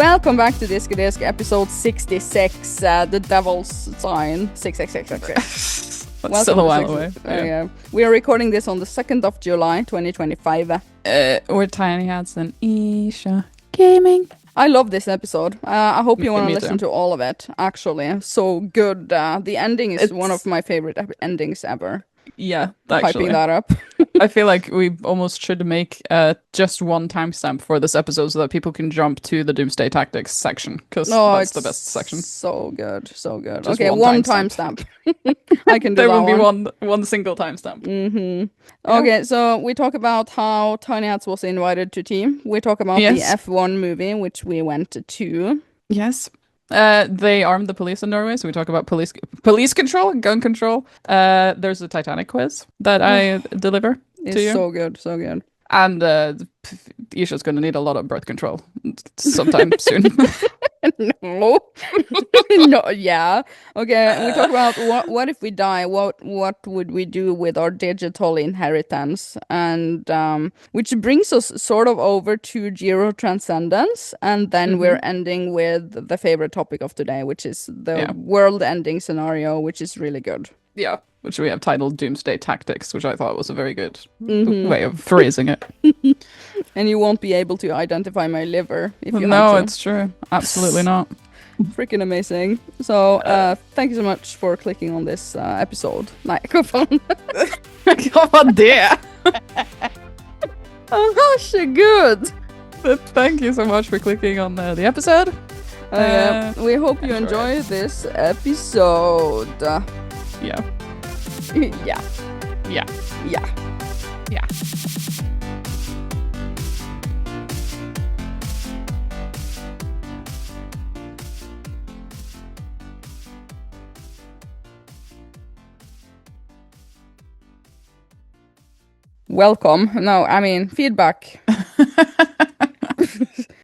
Welcome back to Diskydisk, episode 66, The Devil's Sign, 666. That's still a while away. Yeah. We are recording this on the 2nd of July, 2025. We're Tinyhats and Ircha Gaming. I love this episode. I hope you want to listen too. to all of it, actually. So good. The ending is one of my favorite endings ever. Yeah, actually. Hyping that up. I feel like we almost should make just one timestamp for this episode so that people can jump to the Doomsday Tactics section, because that's the best section. So good, so good. Just okay, one timestamp. I can do there that will be one single timestamp. Mm-hmm. Yeah. Okay, so we talk about how Tinyhats was invited to team. We talk about the F1 movie, which we went to. Yes. They armed the police in Norway, so we talk about police control, gun control. There's a Titanic quiz that I deliver to you. It's so good, so good. And Isha's going to need a lot of birth control sometime soon. No. No, yeah. Okay, we talk about what if we die, what would we do with our digital inheritance, and which brings us sort of over to Gerotranscendence, and then we're ending with the favorite topic of today, which is the world-ending scenario, which is really good. Yeah, which we have titled Doomsday Tactics, which I thought was a very good way of phrasing it. And you won't be able to identify my liver if you No, had to. it's true. Absolutely not. Freaking amazing. So, thank you so much for clicking on this episode. Microphone. Come on, dear. Oh gosh, good. Thank you so much for clicking on the episode. We hope you enjoy this episode. Yeah. Yeah. Yeah. Yeah. Yeah. Welcome. No, I mean, feedback.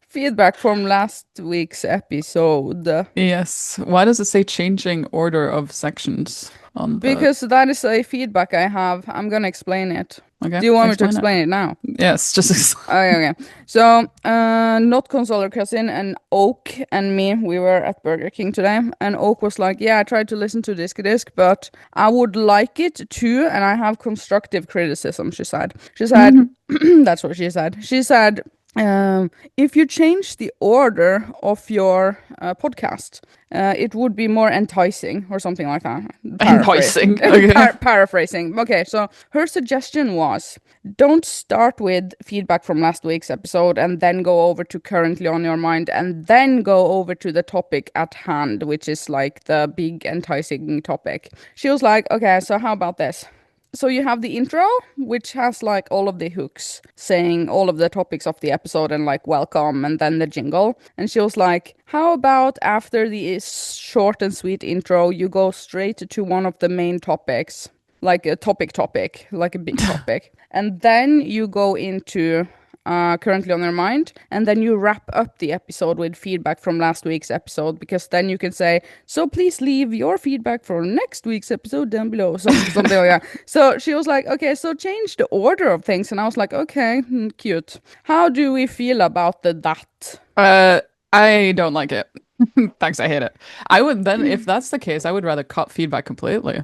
Feedback from last week's episode. Yes. Why does it say changing order of sections on the... Because that is a feedback I have. I'm gonna explain it. Okay. Do you want me to explain it now? Yes, just Okay. So, not Consoler Cousin and Oak and me, we were at Burger King today, and Oak was like, yeah, I tried to listen to Diskydisk, but I would like it too, and I have constructive criticism, she said. She said, that's what she said. She said, if you change the order of your podcast, it would be more enticing or something like that. Enticing. Okay. Paraphrasing. Okay, so her suggestion was don't start with feedback from last week's episode and then go over to currently on your mind and then go over to the topic at hand, which is like the big enticing topic. She was like, okay, so how about this? So you have the intro, which has like all of the hooks saying all of the topics of the episode and like welcome and then the jingle. And she was like, how about after the short and sweet intro, you go straight to one of the main topics, like a topic, like a big topic. And then you go into currently on your mind, and then you wrap up the episode with feedback from last week's episode, because then you can say, so please leave your feedback for next week's episode down below, something like that. So she was like, okay, so change the order of things, and I was like, okay, cute. How do we feel about that? I don't like it. Thanks, I hate it. I would then, if that's the case, I would rather cut feedback completely.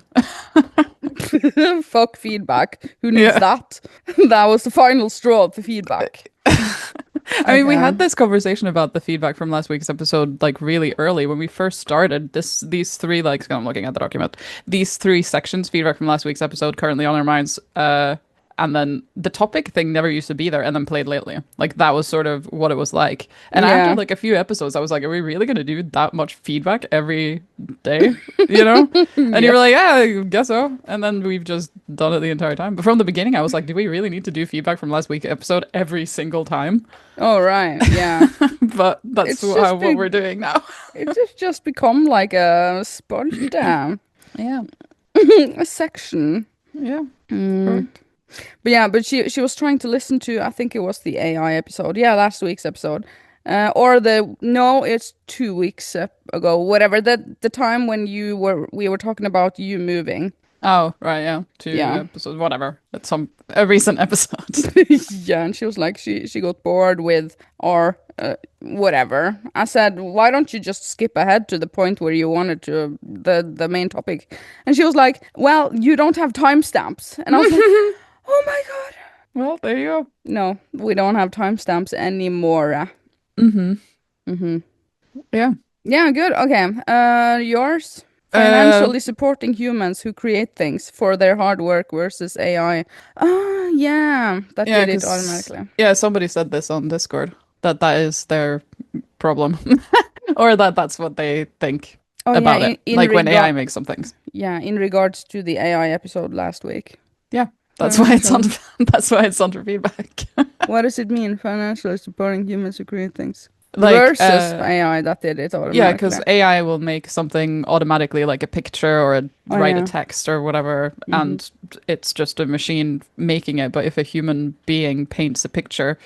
Fuck feedback. Who needs that? That was the final straw for feedback. I mean, we had this conversation about the feedback from last week's episode, like really early when we first started these three, like, I'm looking at the document, these three sections, feedback from last week's episode, currently on our minds, and then the topic thing never used to be there, and then played lately. Like, that was sort of what it was like. And after like a few episodes, I was like, are we really going to do that much feedback every day? You know? And you were like, yeah, I guess so. And then we've just done it the entire time. But from the beginning, I was like, do we really need to do feedback from last week's episode every single time? Oh, right. Yeah. But that's what we're doing now. It's just become like a sponge down. Yeah. A section. Yeah. Correct. But she was trying to listen to, I think it was the AI episode. Yeah, last week's episode. It's 2 weeks ago, whatever. The time when we were talking about you moving. Oh, right, yeah. Two Yeah. episodes, whatever. It's a recent episode. Yeah, and she was like, she got bored with or whatever. I said, why don't you just skip ahead to the point where you wanted to the main topic? And she was like, well, you don't have timestamps. And I was like, oh my God. Well, there you go. No, we don't have timestamps anymore. Mm-hmm. Mm-hmm. Yeah. Yeah, good. Okay. Yours? Uh, Financially supporting humans who create things for their hard work versus AI. Oh, yeah. That yeah, did it because automatically. yeah, somebody said this on Discord that is their problem, or that's what they think Oh, yeah. about it. In Like when regard, AI makes some things. yeah, in regards to the AI episode last week. Yeah, that's why it's on. Financial. That's why it's under feedback. What does it mean? Financially supporting humans who create things Like, versus AI that did it yeah, automatically. because AI will make something automatically, like a picture or Oh, write a yeah. text or whatever, Hmm. and it's just a machine making it. But if a human being paints a picture,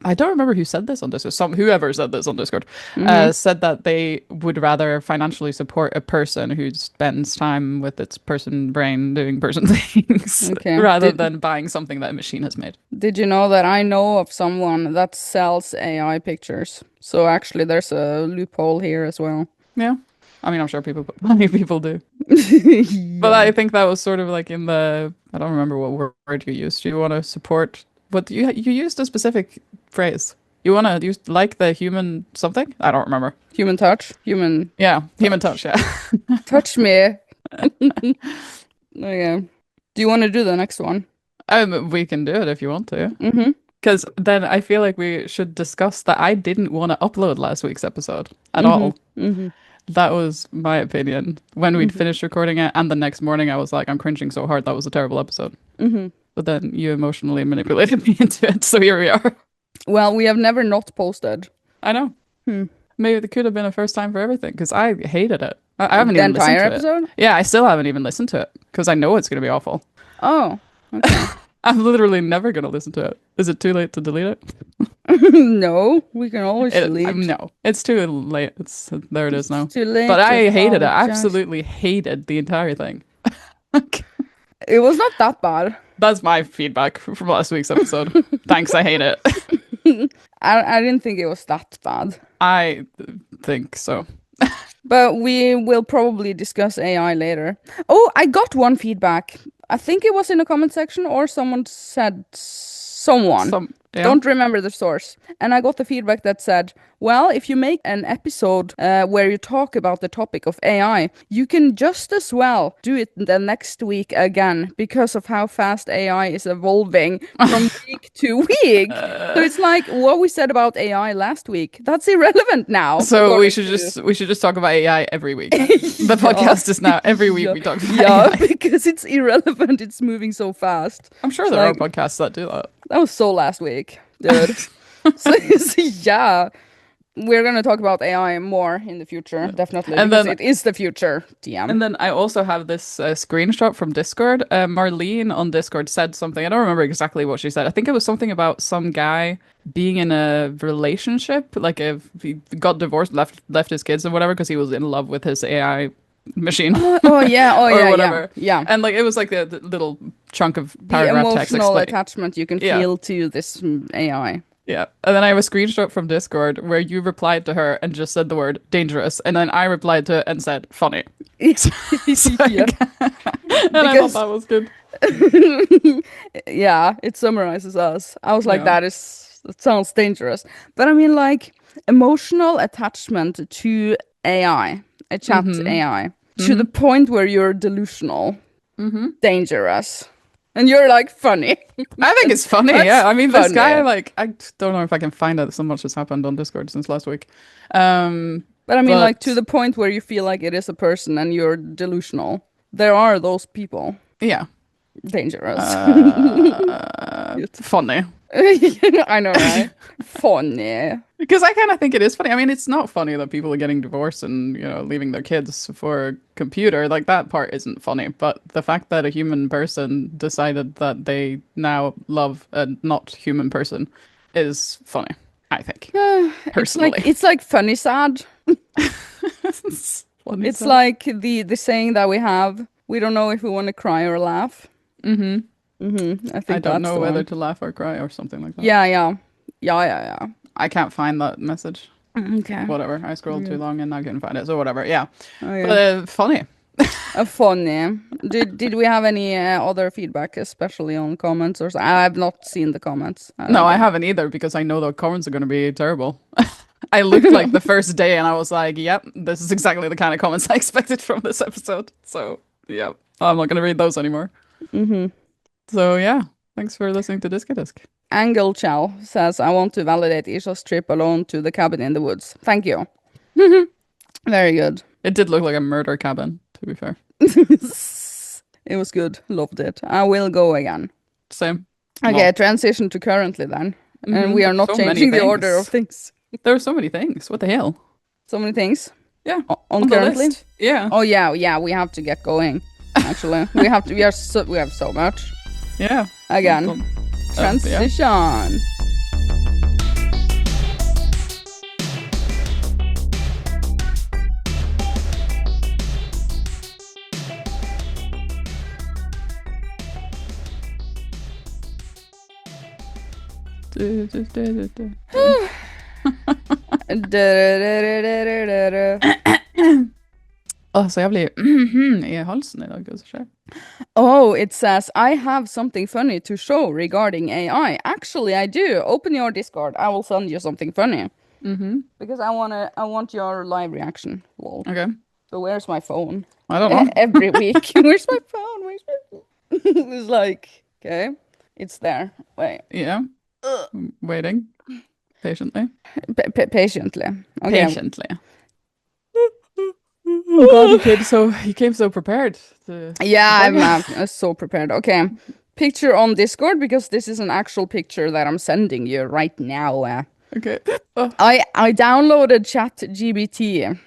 I don't remember who said this on Discord. Whoever said this on Discord, Hmm. said that they would rather financially support a person who spends time with its person brain doing person things Okay. rather Did than buying something that a machine has made. Did you know that I know of someone that sells AI pictures? So actually, there's a loophole here as well. Yeah, I mean, I'm sure many people do. But Yeah. I think that was sort of like in the, I don't remember what word you used. Do you want to support, but you used a specific phrase. You want to use like the human something? I don't remember. Human touch. Human Yeah, human touch, touch. yeah. Touch me. Okay. Do you want to do the next one? We can do it if you want to. Mm-hmm. Because then I feel like we should discuss that I didn't want to upload last week's episode at Mm-hmm. all. Mm-hmm. That was my opinion. When we'd Mm-hmm. finished recording it, and the next morning I was like, I'm cringing so hard. That was a terrible episode. Mm-hmm. But then you emotionally manipulated me into it, so here we are. Well, we have never not posted. I know. Hmm. Maybe it could have been a first time for everything because I hated it. I haven't The even listened entire to it. episode? Yeah, I still haven't even listened to it because I know it's going to be awful. Oh, okay. I'm literally never going to listen to it. Is it too late to delete it? No, we can always delete. No, it's too late. There it is It's now. too late But to I hated it. I apologize. absolutely hated the entire thing. It was not that bad. That's my feedback from last week's episode. Thanks, I hate it. I didn't think it was that bad. I think so. But we will probably discuss AI later. Oh, I got one feedback. I think it was in the comment section or someone said someone. Yeah. Don't remember the source. And I got the feedback that said, well, if you make an episode where you talk about the topic of AI, you can just as well do it the next week again because of how fast AI is evolving from week to week. So it's like what we said about AI last week. That's irrelevant now. So we according should to- we should just talk about AI every week. The podcast is now every week Yeah. we talk about Yeah, AI. because it's irrelevant. It's moving so fast. I'm sure It's there like- are podcasts that do that. That was so last week, dude. so yeah, we're gonna talk about AI more in the future, definitely, And because then- it is the future. TM. And then I also have this screenshot from Discord. Marlene on Discord said something. I don't remember exactly what she said. I think it was something about some guy being in a relationship, like if he got divorced, left his kids and whatever, because he was in love with his AI machine. Oh yeah, or yeah, whatever. yeah. And like it was like the little chunk of The paragraph text emotional explaining. attachment you can Yeah. feel to this AI. Yeah. And then I have a screenshot from Discord where you replied to her and just said the word dangerous. And then I replied to it and said funny. Yeah. And I Because- thought that was good. Yeah, it summarizes us. I was like, Yeah. that sounds dangerous. But I mean, like, emotional attachment to AI, a chat AI, to the point where you're delusional, dangerous. And you're like, funny. I think it's funny. That's Yeah. I mean, this funny. guy, like, I don't know if I can find out so much has happened on Discord since last week. But I mean, But- like, to the point where you feel like it is a person and you're delusional. There are those people. Yeah. Dangerous. Funny. I know, right? Funny. Because I kind of think it is funny. I mean, it's not funny that people are getting divorced and, leaving their kids for a computer. Like, that part isn't funny. But the fact that a human person decided that they now love a not human person is funny, I think. Personally. It's like funny sad. Funny It's stuff. like the saying that we have We don't know if we want to cry or laugh. Mm-hmm. I I think don't that's know the whether one. to laugh or cry or something like that. Yeah. I can't find that message. Okay. Whatever. I scrolled too Yeah. long and I couldn't find it. So whatever. Yeah. Oh But yeah. funny. Funny. Did we have any other feedback, especially on comments or I've not seen the comments. No, I But haven't either because I know the comments are going to be terrible. I looked like the first day and I was like, yep, this is exactly the kind of comments I expected from this episode. So, yeah, I'm not going to read those anymore. hmm So, yeah, thanks for listening to Diskydisk. Angle Chow says, I want to validate Isha's trip alone to the cabin in the woods. Thank you. Very good. It did look like a murder cabin, to be fair. It was good. Loved it. I will go again. Same. Okay, Well, transition to currently then. And we are not so many changing the order of things. things. There are so many things. What the hell? So many things. Yeah, On the currently? list. Yeah. Oh yeah, we have to get going. Actually, we have so much. Yeah. Again, Yeah. transition. Så jævlig i halsen i dag. Hva som skjer? Oh, it says, I have something funny to show regarding AI. Actually, I do. Open your Discord. I will send you something funny. Because I want your live reaction. Lol. Okay. So where's my phone? I don't know. Every week. Where's my phone? Where's my phone? It's like, okay, it's there. Wait. Yeah. Waiting patiently. Patiently. Okay. Patiently. Oh God, he came so prepared. Yeah, I'm so prepared. Okay. Picture on Discord because this is an actual picture that I'm sending you right now. Okay. Oh. I downloaded ChatGPT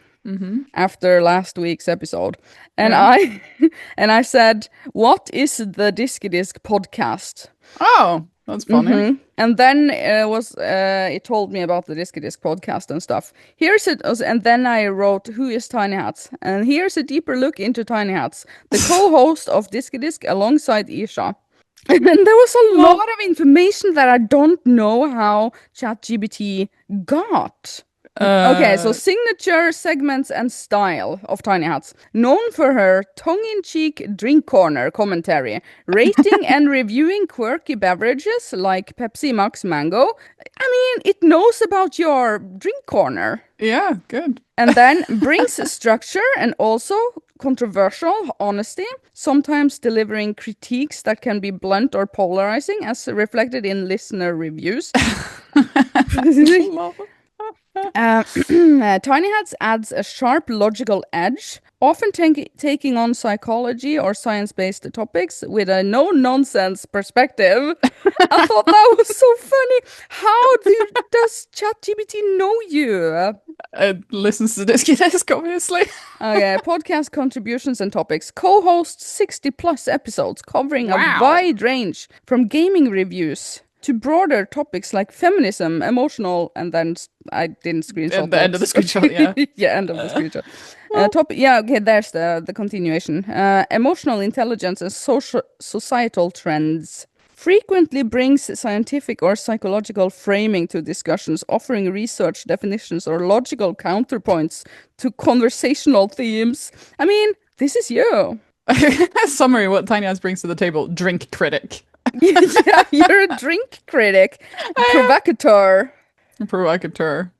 after last week's episode, and Yeah. I said, "What is the Diskydisk podcast?" Oh, that's funny. And then it told me about the Diskydisk podcast and stuff. Here's it, and then I wrote, "Who is Tinyhats?" And here's a deeper look into Tinyhats, the co-host of Diskydisk alongside Ircha. And then there was a lot of information that I don't know how ChatGPT got. Okay, so signature segments and style of Tinyhats. Known for her tongue-in-cheek drink corner commentary, rating and reviewing quirky beverages like Pepsi Max Mango. I mean, it knows about your drink corner. Yeah, good. And then brings structure and also controversial honesty, sometimes delivering critiques that can be blunt or polarizing, as reflected in listener reviews. Tinyhats adds a sharp logical edge, often taking on psychology or science-based topics with a no-nonsense perspective. I thought that was so funny. How does ChatGPT know you? It listens to Diskydisk, obviously. Okay, podcast contributions and topics. Co-hosts 60+ episodes covering a wide range from gaming reviews to broader topics like feminism, emotional, and then I didn't screenshot At the end of the screenshot, yeah. yeah, end of the screenshot. Okay, there's the continuation. Emotional intelligence and societal trends. Frequently brings scientific or psychological framing to discussions, offering research definitions or logical counterpoints to conversational themes. I mean, this is you. Summary, what Tinyhats brings to the table. Drink critic. Yeah, you're a drink critic. Provocateur. Provocateur.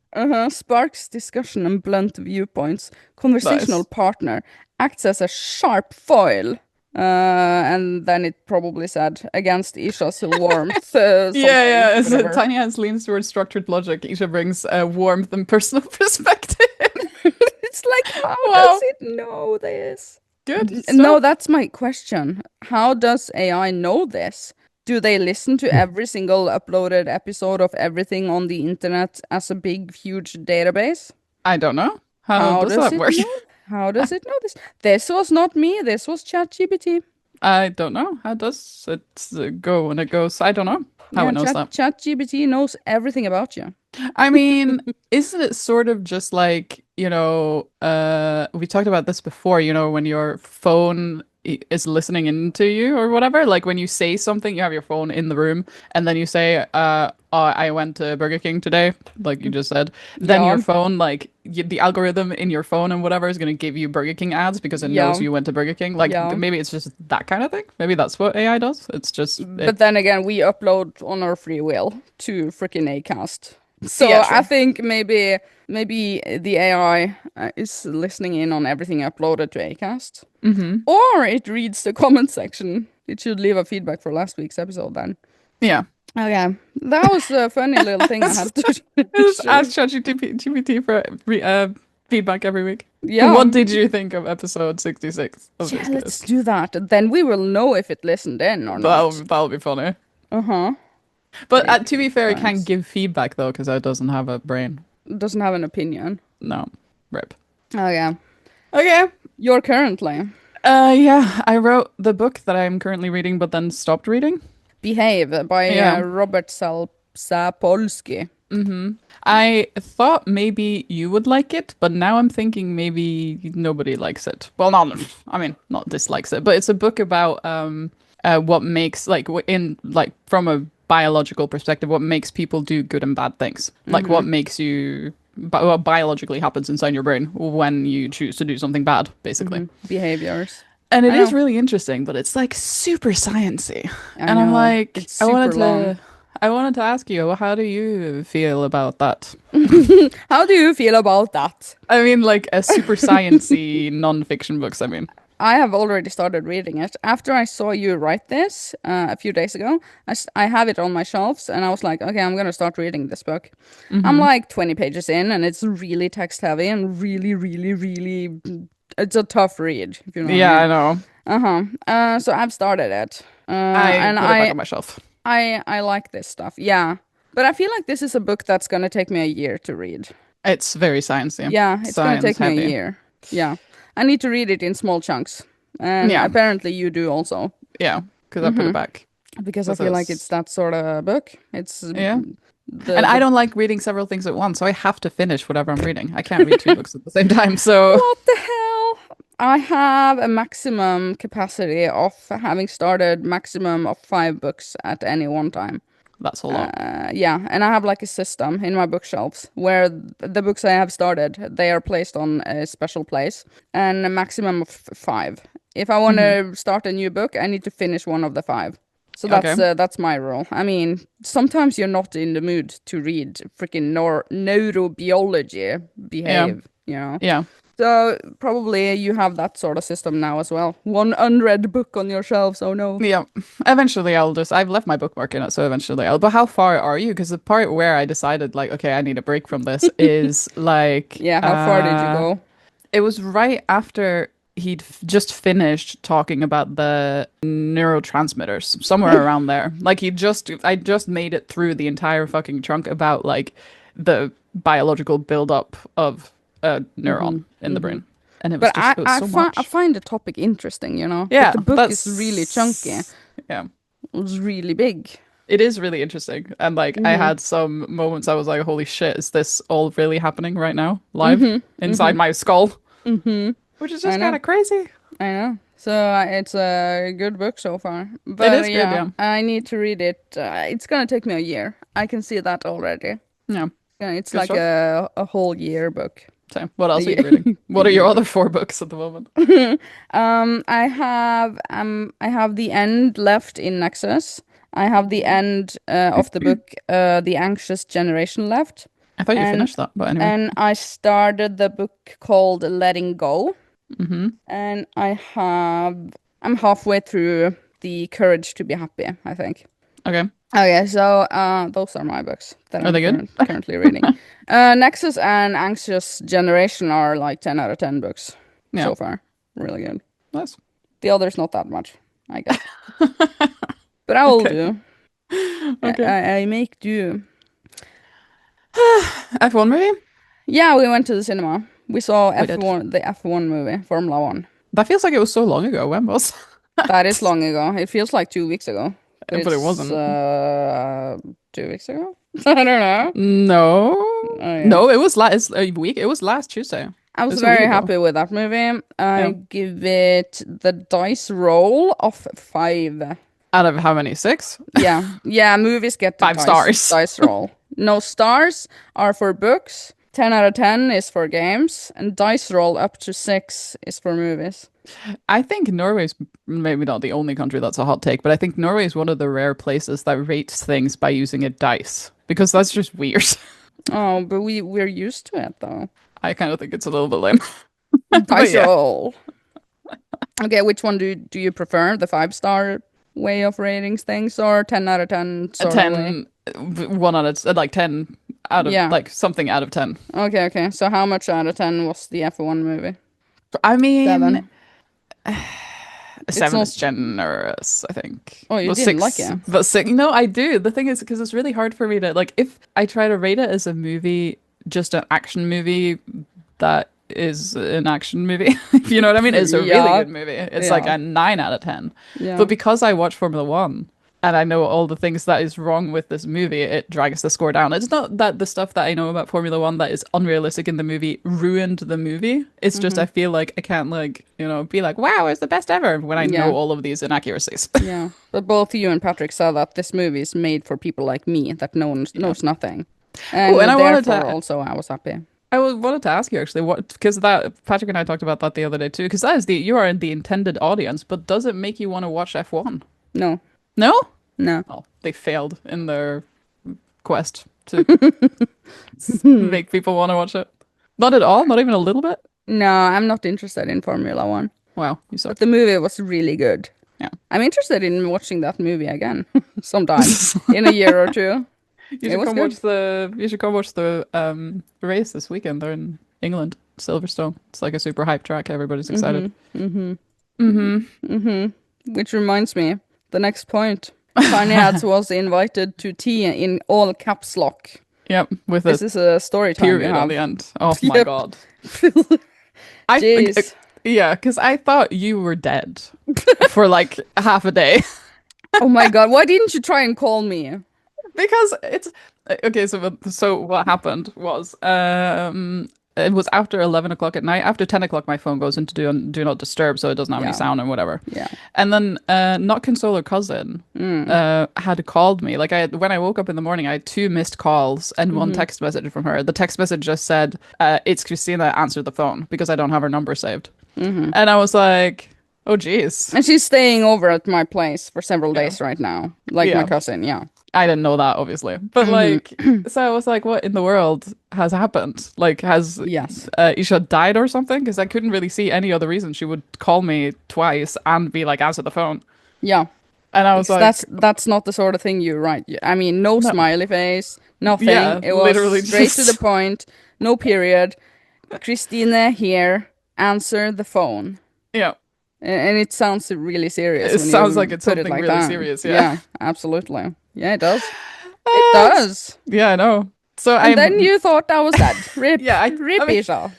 Sparks discussion and blunt viewpoints. Conversational partner. Acts as a sharp foil. And then it probably said against Isha's warmth. Yeah. Tinyhats leans towards structured logic. Isha brings warmth and personal perspective. It's like, how does it know this? Good. No, that's my question. How does AI know this? Do they listen to every single uploaded episode of everything on the internet as a big, huge database? I don't know. How does that work? How does it know this? This was not me. This was ChatGPT. I don't know. How does it go when it goes? I don't know how it knows that. ChatGPT knows everything about you. I mean, isn't it sort of just like, we talked about this before, when your phone is listening into you or whatever. Like when you say something, you have your phone in the room, and then you say, oh, I went to Burger King today, like you just said. Then your Yeah, phone, like the algorithm in your phone and whatever is going to give you Burger King ads because it knows yeah, you went to Burger King. Like yeah. maybe it's just that kind of thing. Maybe that's what AI does. It's just it. But then again, we upload on our free will to freaking Acast. Yeah, So I true. think maybe the AI is listening in on everything uploaded to Acast. Mm-hmm. Or it reads the comment section. It should leave a feedback for last week's episode then. Yeah. Okay, that was a funny little thing I had to Just share. ask ChatGPT for feedback every week. Yeah, What did you think of episode 66 of yeah, let's Diskydisk? do that. Then we will know if it listened in or not. That'll be funny. Uh-huh. But Big to be fair, it can't thanks. give feedback though because it doesn't have a brain. Doesn't have an opinion. No, rip. Oh yeah. Okay. You're currently Yeah, I wrote the book that I'm currently reading, but then stopped reading. Behave by Yeah. Robert Sapolsky. I thought maybe you would like it, but now I'm thinking maybe nobody likes it. Well, not, I mean, not dislikes it, but it's a book about what makes in like from a biological perspective, what makes people do good and bad things. Like what makes you what biologically happens inside your brain when you choose to do something bad, basically. Behaviors. And it I is know. really interesting, but it's like super sciencey. I And I'm know. like, It's super long. I wanted to ask you, how do you feel about that? How do you feel about that? I mean, like a super sciencey non-fiction books, I mean. I have already started reading it. After I saw you write this a few days ago, I have it on my shelves and I was like, okay, I'm going to start reading this book. I'm like 20 pages in and it's really text heavy and really, really, really, it's a tough read, if you know what I Yeah, I mean. know. So I've started it. I And put it back on my shelf. I like this stuff. Yeah. But I feel like this is a book that's going to take me a year to read. It's very sciencey. Yeah, it's going to Science take me a heavy. year. Yeah. I need to read it in small chunks. And Yeah, apparently you do also. yeah, because I put it back. Because I This feel like it's is, that sort of book. It's yeah. the And I the don't like reading several things at once, so I have to finish whatever I'm reading. I can't read two books at the same time, so what the hell? I have a maximum capacity of having started maximum of 5 books at any one time. that's a lot. Yeah, and I have like a system in my bookshelves where the books I have started, they are placed on a special place, and a maximum of 5. If I want to start a new book, I need to finish one of the 5. So Okay. that's my rule. I mean, sometimes you're not in the mood to read freaking neurobiology Yeah. behave, you know. Yeah. So probably you have that sort of system now as well. One unread book on your shelves. Oh no. Yeah. Eventually I've left my bookmark in it, so eventually I'll, but how far are you? Because the part where I decided like, okay, I need a break from this is like, Yeah, how far did you go? it was right after he'd just finished talking about the neurotransmitters, somewhere around there. Like I just made it through the entire fucking chunk about like the biological buildup of a neuron in the brain. And But it was so I much. find the topic interesting, you know. But Yeah, the book is really chunky. that's yeah. It's really big. It is really interesting. And like I had some moments I was like, holy shit, is this all really happening right now? Live inside my skull? Which is I just kind know. of crazy. I know. So it's a good book so far. It But is good, yeah. I need to read it. It's gonna take me a year. I can see that already. Yeah. Yeah, it's Good like stuff. a whole year book. So what else are you Yeah. reading? What are your other 4 books at the moment? I have the end left in Nexus. I have the end of the book, The Anxious Generation left. I thought you And finished that, but anyway. and I started the book called Letting Go. And I'm halfway through The Courage to Be Happy, I think. Okay. Okay, so those are my books that Are I'm they good? currently reading. Nexus and Anxious Generation are like 10 out of 10 books Yeah. so far. Really good. Nice. The others not that much, I guess. But I will do. Okay. I make do. F1 movie? Yeah, we went to the cinema. We saw We did. the F1 movie, Formula One. That feels like it was so long ago. When was That is long ago. It feels like 2 weeks ago. but it It's wasn't. 2 weeks ago? I don't know. No. Oh, yeah. No, it was last week. It was last Tuesday. I was It's a very weird one. happy with that movie. I Yeah. give it the dice roll of 5. Out of how many? 6? Yeah, yeah, movies get the 5 stars. dice roll. No stars are for books. 10 out of 10 is for games, and dice roll up to 6 is for movies. I think Norway's maybe not the only country that's a hot take, but I think Norway is one of the rare places that rates things by using a dice because that's just weird. Oh, but we're used to it though. I kind of think it's a little bit lame. But Dice yeah, roll. Okay, which one do you prefer? The 5-star way of ratings things or 10 out of 10 a sort of way? 10, 1 out of like 10 out of Yeah. like something out of 10. Okay, okay. So how much out of 10 was the F1 movie? I mean, 7. a It's 7 not. is generous, I think. Oh, you But didn't like 6, it. but 6, no, I do. The thing is, because it's really hard for me to, like, if I try to rate it as a movie, just an action movie that is an action movie, if you know what I mean, it's a really Yeah, good movie. It's like yeah, a 9 out of 10. yeah. But because I watch Formula One and I know all the things that is wrong with this movie, it drags the score down. It's not that the stuff that I know about Formula One that is unrealistic in the movie ruined the movie. It's just Hmm. I feel like I can't like, be like, wow, it's the best ever when I know Yeah, all of these inaccuracies. yeah. But both you and Patrick saw that this movie is made for people like me that Yeah. knows nothing. Oh, and And therefore also I was happy. wanted to ask you actually what because that Patrick and I talked about that the other day too because that is you are in the intended audience, but does it make you want to watch F1? No, No? no. Oh, they failed in their quest to make people want to watch it. Not at all, not even a little bit. No, I'm not interested in Formula One. Wow, you But suck. the movie was really good. Yeah. I'm interested in watching that movie again sometime in a year or two. You It should was come good. watch the race this weekend. They're in England, Silverstone. It's like a super hype track. Everybody's excited. Mm-hmm. Mm-hmm. Mm-hmm. Mm-hmm. Which reminds me, the next point. Tinyhats was invited to tea in all caps lock. Yep, with This a is a story time you period on have. the end. Oh my Yep. God. I Jeez. yeah, because I thought you were dead for like half a day. Oh my God. Why didn't you try and call me? Because it's okay. So what happened was it was after 11 o'clock at night. After 10 o'clock, my phone goes into do not disturb, so it doesn't have any Yeah. sound and whatever. Yeah. And then not consoler cousin had called me. Like when I woke up in the morning, I had 2 missed calls and 1 text message from her. The text message just said, "It's Christina. Answer the phone," because I don't have her number saved. And I was like, "Oh, geez." And she's staying over at my place for several Yeah. days right now. Like my Yeah. cousin, yeah. I didn't know that, obviously. But like, so I was like, what in the world has happened? Like, has Yes. Isha died or something? Because I couldn't really see any other reason she would call me twice and be like, answer the phone. Yeah. And I was Because like, that's not the sort of thing you write. I mean, no no. smiley face, nothing. Yeah, It literally was straight to just the point, no period. Christina here, answer the phone. Yeah. And it sounds really serious It when sounds you like it's put it something like really that. serious, yeah. Yeah, absolutely. Yeah, it does. It does. Yeah, I know. So And then you thought that was that. Rip. Yeah, Rip, I mean, Isha.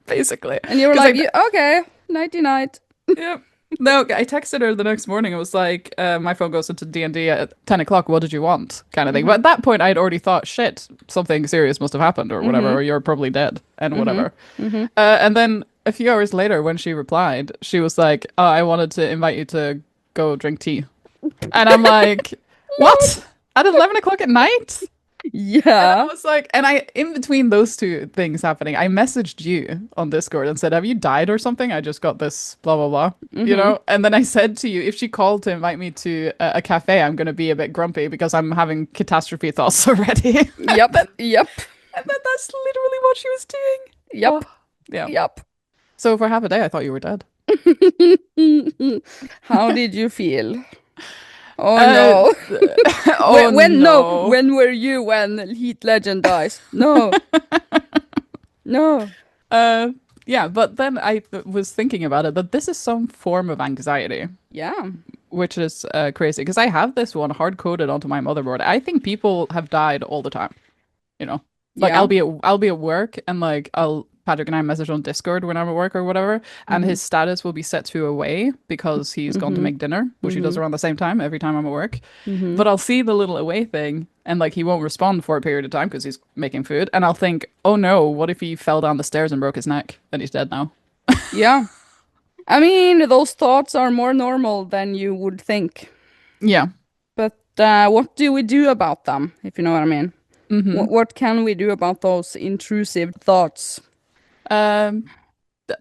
basically. And you were 'Cause like, okay, nighty night. yeah. No, I texted her the next morning. It was like, my phone goes into D&D at 10 o'clock. What did you want? Kind of thing. But at that point, I'd already thought, shit, something serious must have happened or whatever, or you're probably dead and whatever. And then a few hours later, when she replied, she was like, oh, I wanted to invite you to go drink tea. And I'm like, what? At 11 o'clock at night? I Yeah. was like, and in between those 2 things happening, I messaged you on Discord and said, have you died or something? I just got this blah, blah, blah, you know? And then I said to you, if she called to invite me to a cafe, I'm going to be a bit grumpy because I'm having catastrophe thoughts already. Yep. Yep. And then that's literally what she was doing. Yep. Oh, yeah. Yep. So for half a day, I thought you were dead. How did you feel? Oh Uh, no. oh when no. when were you when Heat Legend dies? No. No. Yeah, but then I was thinking about it that this is some form of anxiety, Yeah. which is crazy because I have this one hard coded onto my motherboard. I think people have died all the time, you know. Like Yeah. I'll be at work and like Patrick and I message on Discord when I'm at work or whatever, and his status will be set to away because he's gone to Mm-hmm. make dinner, which he does Mm-hmm. around the same time every time I'm at work. Mm-hmm. But I'll see the little away thing, and like he won't respond for a period of time because he's making food, and I'll think, oh no, what if he fell down the stairs and broke his neck and he's dead now? Yeah. I mean, those thoughts are more normal than you would think. Yeah. But what do we do about them, if you know what I mean? Mm-hmm. What can we do about those intrusive thoughts? Um,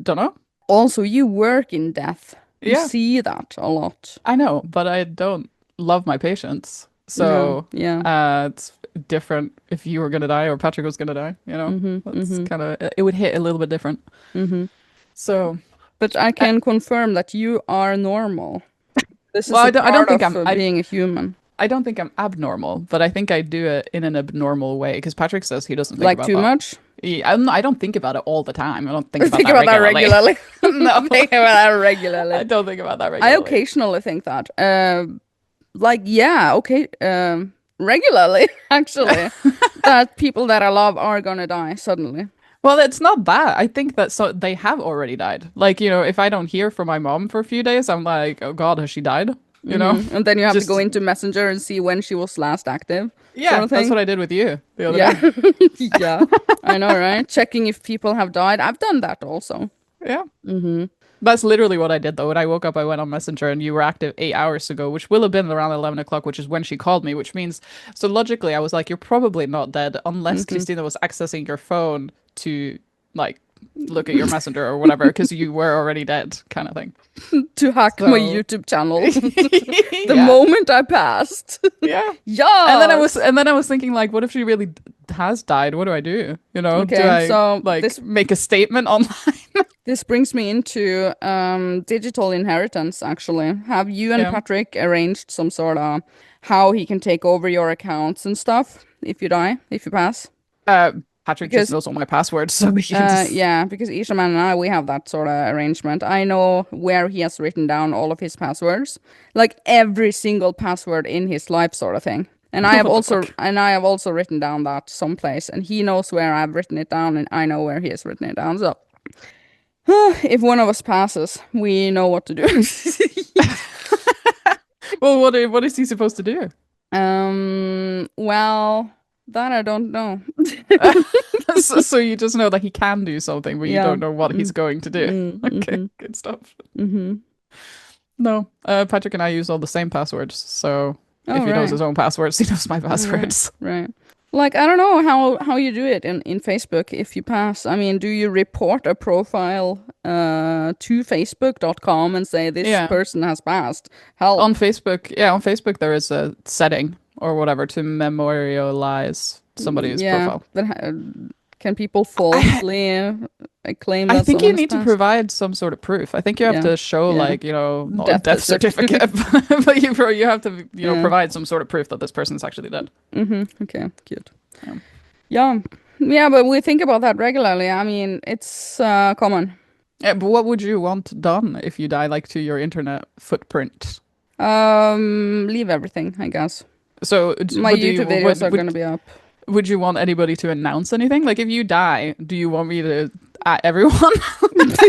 don't know. Also, you work in death. You Yeah, see that a lot. I know, but I don't love my patients. No, So, yeah. it's different if you were gonna die or Patrick was gonna die, you know? Mm-hmm, That's mm-hmm, kind of, it would hit a little bit different. mm-hmm. So, But I I, can confirm that you are normal. This well, is a I don't part think of being a human. I don't think I'm abnormal, but I think I do it in an abnormal way because Patrick says he doesn't think Like about too that. much? I don't think about it all the time. I don't think about Think that about that regularly. regularly. No, Think about that I regularly. don't think about that I regularly. occasionally think that. Like, yeah, okay. Regularly, actually. That people that I love are gonna die suddenly. Well, it's not that. I think that so they have already died. Like, if I don't hear from my mom for a few days, I'm like, oh God, has she died? You know? And then you have to go Just into Messenger and see when she was last active, sort yeah, of that's thing. what I did with you the other Yeah. day. Yeah. I know, right? Checking if people have died. I've done that also. Yeah. That's literally what I did though. When I woke up, I went on Messenger and you were active 8 hours ago, which will have been around 11 o'clock, which is when she called me, which means, so logically, I was like, you're probably not dead unless Christina was accessing your phone to like look at your Messenger or whatever, because you were already dead, kind of thing. To hack my So, YouTube channel the yeah. moment I passed. Yeah. Yes. And then I was thinking like, what if she really has died? What do I do? Do Okay, I so like this make a statement online? this brings me into digital inheritance, actually. Have you and Yeah. Patrick arranged some sort of how he can take over your accounts and stuff if you die, if you pass? Uh, Patrick just Because knows all my passwords, so we can just yeah, because Ishaman and I, we have that sort of arrangement. I know where he has written down all of his passwords, like every single password in his life, sort of thing. And I have what the also fuck? written down that someplace, and he knows where I've written it down, and I know where he has written it down. So if one of us passes, we know what to do. Well, what is he supposed to do? Well, that I don't know. So you just know that he can do something, but you Yeah. don't know what he's going to do. Okay, Mm-hmm. good stuff. Mm-hmm. No, Patrick and I use all the same passwords, so if Oh, he knows right. his own passwords, he knows my Oh, right. passwords. Right. Like, I don't know how you do it in Facebook if you pass. I mean, do you report a profile to Facebook.com and say this Yeah. person has passed? Help. On Facebook there is a setting or whatever to memorialize somebody's Yeah, profile. but can people falsely claim I that think you someone has need to passed? provide some sort of proof. I think you have Yeah. to show Yeah. not a Death death certificate, but you have to, Yeah. provide some sort of proof that this person's actually dead. Okay, cute. Yeah. Yeah. Yeah, but we think about that regularly. I mean, it's common. Yeah, but what would you want done if you die, like to your internet footprint? Leave everything, I guess. So, My would you YouTube videos are gonna be up. would you want anybody to announce anything? Like, if you die, do you want me to at everyone?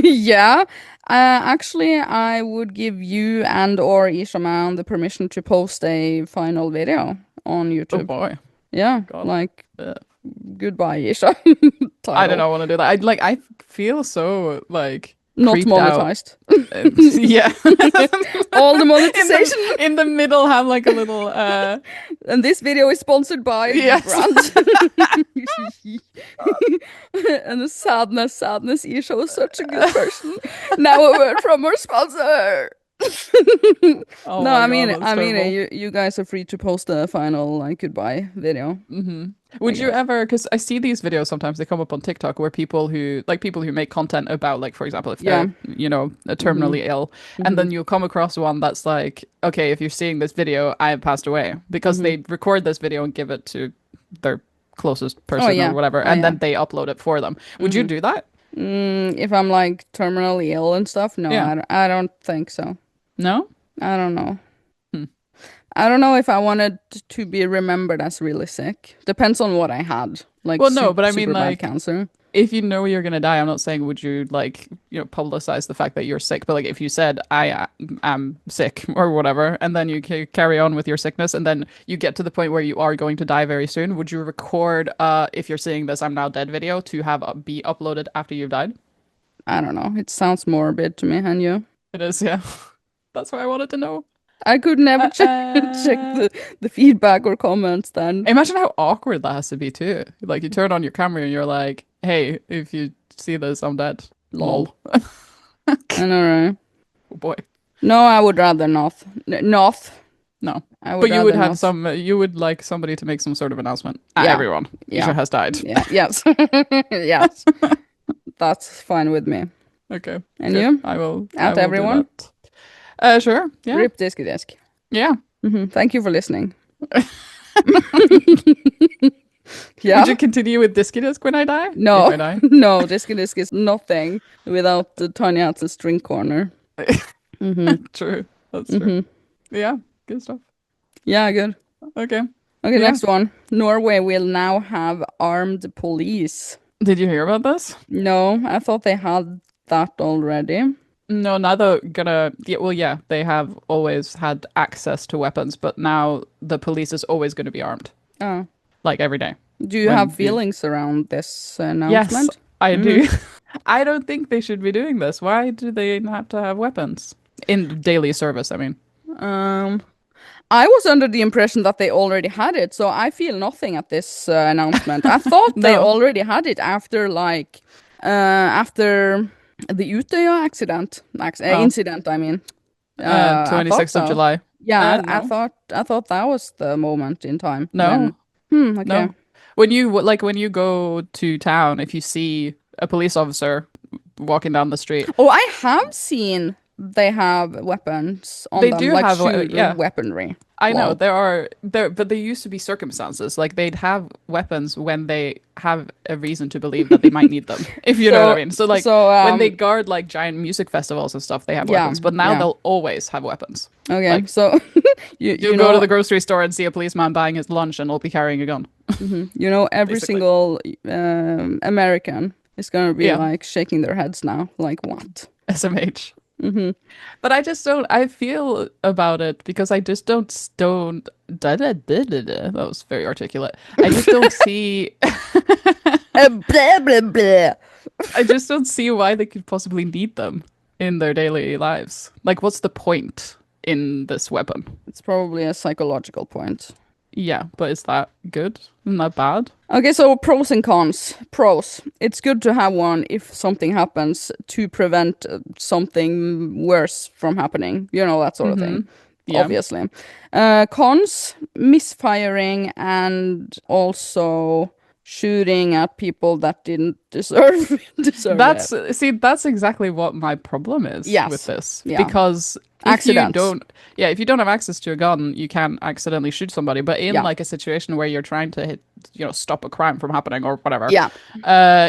Yeah. Actually, I would give you and or Ishaman the permission to post a final video on Oh YouTube. boy, Yeah, God. like Uh, goodbye, Isha. I don't Title. know. Want to do that? I feel so like Not creeped out. monetized. Yeah. All the in monetization. in the middle have like a little And this video is sponsored by yes. brand. And the sadness. Isha was such a good person. Now a word from our sponsor. Oh No, my I God, mean, that's terrible. you guys are free to post a final like goodbye video. Would you guess. ever, because I see these videos sometimes, they come up on TikTok where people who make content about, like, for example, if Yeah. they're, terminally ill, and then you'll come across one that's like, okay, if you're seeing this video, I have passed away, because they record this video and give it to their closest person yeah. or whatever, Oh, and yeah. then they upload it for them. Would you do that? If I'm like terminally ill and stuff, no, Yeah. I don't think so. No? I don't know. I don't know if I wanted to be remembered as really sick. Depends on what I had. Like Well, no, but I mean, super bad like, cancer. if you know you're gonna die, I'm not saying would you like, publicize the fact that you're sick, but like if you said am sick or whatever, and then you carry on with your sickness, and then you get to the point where you are going to die very soon, would you record if you're seeing this I'm now dead video to have be uploaded after you've died? I don't know. It sounds morbid to me, and you. It is, yeah. That's what I wanted to know. I could never check Uh, the feedback or comments then. Imagine how awkward that has to be too. Like you turn on your camera and you're like, "Hey, if you see this, I'm dead." Lol. Lol. I know, right? Oh boy. No, I would rather not. Not. No. I would But you would rather have not. you would like somebody to make some sort of announcement. Yeah. Everyone. Yeah. Isha has died. Yeah. Yes. Yes. That's fine with me. Okay. And good. you? I will At do everyone? that. Sure. Yeah. Rip Diskydisk. Yeah. Thank you for listening. Yeah. Would you continue with Diskydisk when I die? No. If I die? No, Diskydisk is nothing without the Tinyhats string corner. True. That's true. Yeah. Good stuff. Yeah, good. Okay. Okay, Yeah. next one. Norway will now have armed police. Did you hear about this? No, I thought they had that already. No, now they're gonna. Yeah, well, yeah, they have always had access to weapons, but now the police is always going to be armed, Oh. like every day. Do you When have you- feelings around this Yes, announcement? I do. I don't think they should be doing this. Why do they have to have weapons in daily service? I mean, I was under the impression that they already had it, so I feel nothing at this announcement. I thought they No. already had it after after the Utøya incident. I mean, I thought 26th of so. July. Yeah, No. I thought that was the moment in time. No, when- okay. no. When you go to town, if you see a police officer walking down the street, Oh, I have seen they have weapons on They them, do like have shoot yeah. weaponry. I know Wow. but there used to be circumstances like they'd have weapons when they have a reason to believe that they might need them. If you know what I mean. So when they guard like giant music festivals and stuff, they have Yeah, weapons. But now yeah. they'll always have weapons. Okay, like, so you You go to the grocery store and see a policeman buying his lunch, and he'll be carrying a gun. every basically. single American is gonna be Yeah. like shaking their heads now, like what? SMH. But I just don't. I feel about it because I just don't. That was very articulate. I just don't see. Blah blah blah. I just don't see why they could possibly need them in their daily lives. Like, what's the point in this weapon? It's probably a psychological point. Yeah, but is that good? Isn't that bad? Okay, so pros and cons. Pros. It's good to have one if something happens to prevent something worse from happening. You know, that sort of thing. Yeah. Obviously. Cons, misfiring and also shooting at people that didn't deserve That's it. that's exactly what my problem is Yes. with this. Yeah. Because Accidents. if you don't have access to a gun, you can't accidentally shoot somebody. But in Yeah. like a situation where you're trying to stop a crime from happening or whatever, Yeah.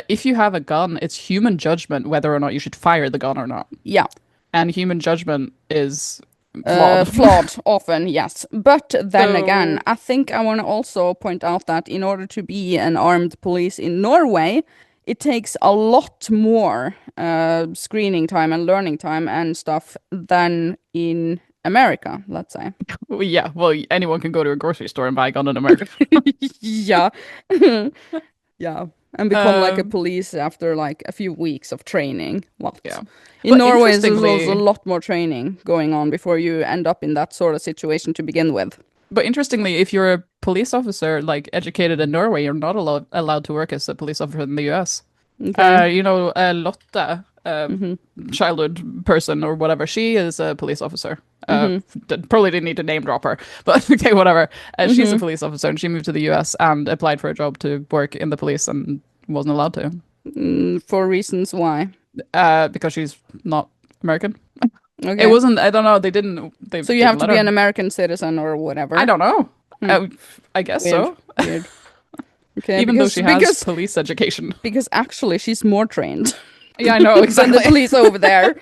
if you have a gun, it's human judgment whether or not you should fire the gun or not. Yeah. And human judgment is flawed. Flawed often, yes. But then So- again, I think I want to also point out that in order to be an armed police in Norway, it takes a lot more screening time and learning time and stuff than in America, let's say. Well, yeah, well, anyone can go to a grocery store and buy a gun in America. Yeah. Yeah. And become like a Um, police after like a few weeks of training. What? Yeah. In But Norway, there's interestingly- also a lot more training going on before you end up in that sort of situation to begin with. But interestingly, if you're a police officer, like educated in Norway, you're not allowed to work as a police officer in the US. Okay. Lotte, childhood person or whatever, she is a police officer. Probably didn't need to name drop her, but okay, whatever. She's a police officer and she moved to the US and applied for a job to work in the police and wasn't allowed to For reasons why. because she's not American. Okay. It wasn't, I don't know, they didn't. They So you didn't have to let be her. an American citizen or whatever. I don't know. I guess Weird. so. Weird. Okay. Even though she has because police education. because actually she's more trained Yeah, I know, than exactly. the police over there.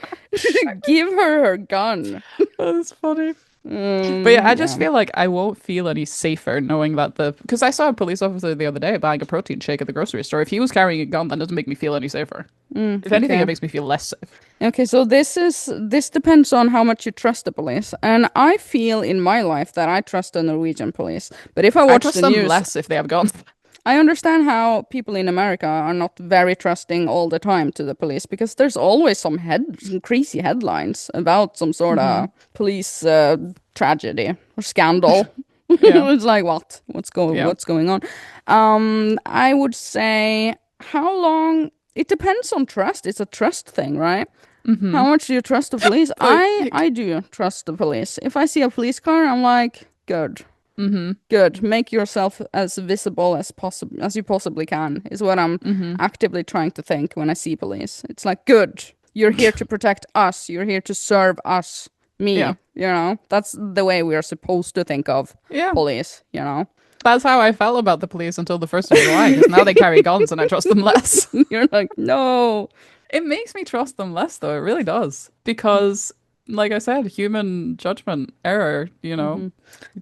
Give her gun. That's funny. But yeah, I just Yeah. feel like I won't feel any safer knowing that because I saw a police officer the other day buying a protein shake at the grocery store. If he was carrying a gun, that doesn't make me feel any safer. If anything, it Okay. makes me feel less safe. Okay, so this depends on how much you trust the police. And I feel in my life that I trust the Norwegian police. But if I I watch trust the them news, less if they have guns. I understand how people in America are not very trusting all the time to the police because there's always some crazy headlines about some sort of police tragedy or scandal. Yeah, It's like yeah. what's going on? I would say how long it depends on trust. It's a trust thing, right? How much do you trust the police? I Like, do trust the police. If I see a police car, I'm like, good. Good. Make yourself as visible as possible as you possibly can is what I'm actively trying to think when I see police. It's like, good. You're here to protect us. You're here to serve us. yeah, Me. You know? That's the way we are supposed to think of yeah. police, you know? That's how I felt about the police until the 1st of July, because now they carry guns and I trust them less. You're like, no. It makes me trust them less, though. It really does. Because, like I said, human judgment, error, you know.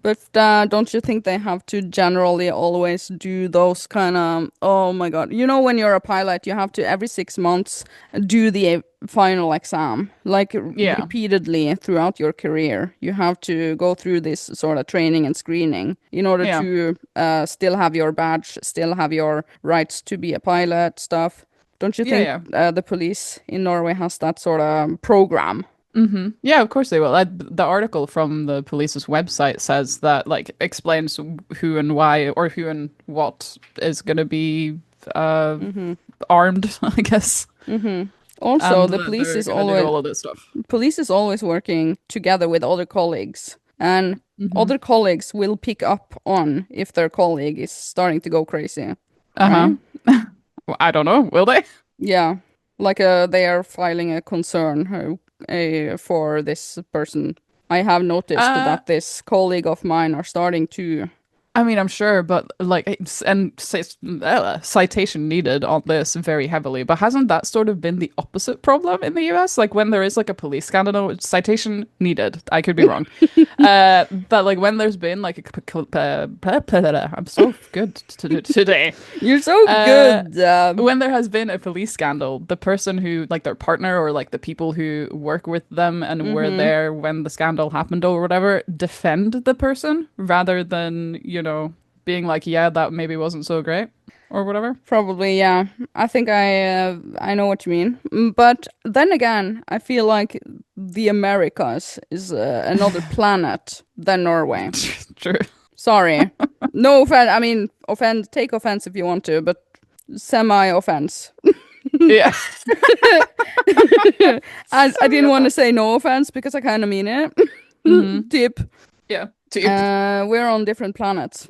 But don't you think they have to generally always do those kind of, oh my God, you know, when you're a pilot, you have to every 6 months do the final exam, like Yeah, repeatedly throughout your career. You have to go through this sort of training and screening in order yeah, to still have your badge, still have your rights to be a pilot, stuff. Don't you yeah, think yeah. the police in Norway has that sort of program? Yeah, of course they will. The article from the police's website says that, like, explains who and why or who and what is going to be uh, armed, I guess. Also, And the that police they're is going to do always all of this stuff. working together with other colleagues, and other colleagues will pick up on if their colleague is starting to go crazy, Uh-huh. right? Well, I don't know. Will they? Yeah, like they are filing a concern for this person. I have noticed Uh, that this colleague of mine are starting to. I mean, I'm sure, but like, citation needed on this very heavily. But hasn't that sort of been the opposite problem in the US? Like when there is like a police scandal, citation needed. I could be wrong. But like when there's been like I'm so good today. You're so Uh, good. when there has been a police scandal, the person who, like their partner or like the people who work with them and were there when the scandal happened or whatever, defend the person rather than, being like, yeah, that maybe wasn't so great or whatever. Probably, yeah. I think I know what you mean. But then again, I feel like the Americas is another planet than Norway. True. Sorry. No offense. I mean, take offense if you want to, but semi-offense. Yeah. I didn't want to say no offense because I kind of mean it. Tip. Yeah. Deep. We're on different planets.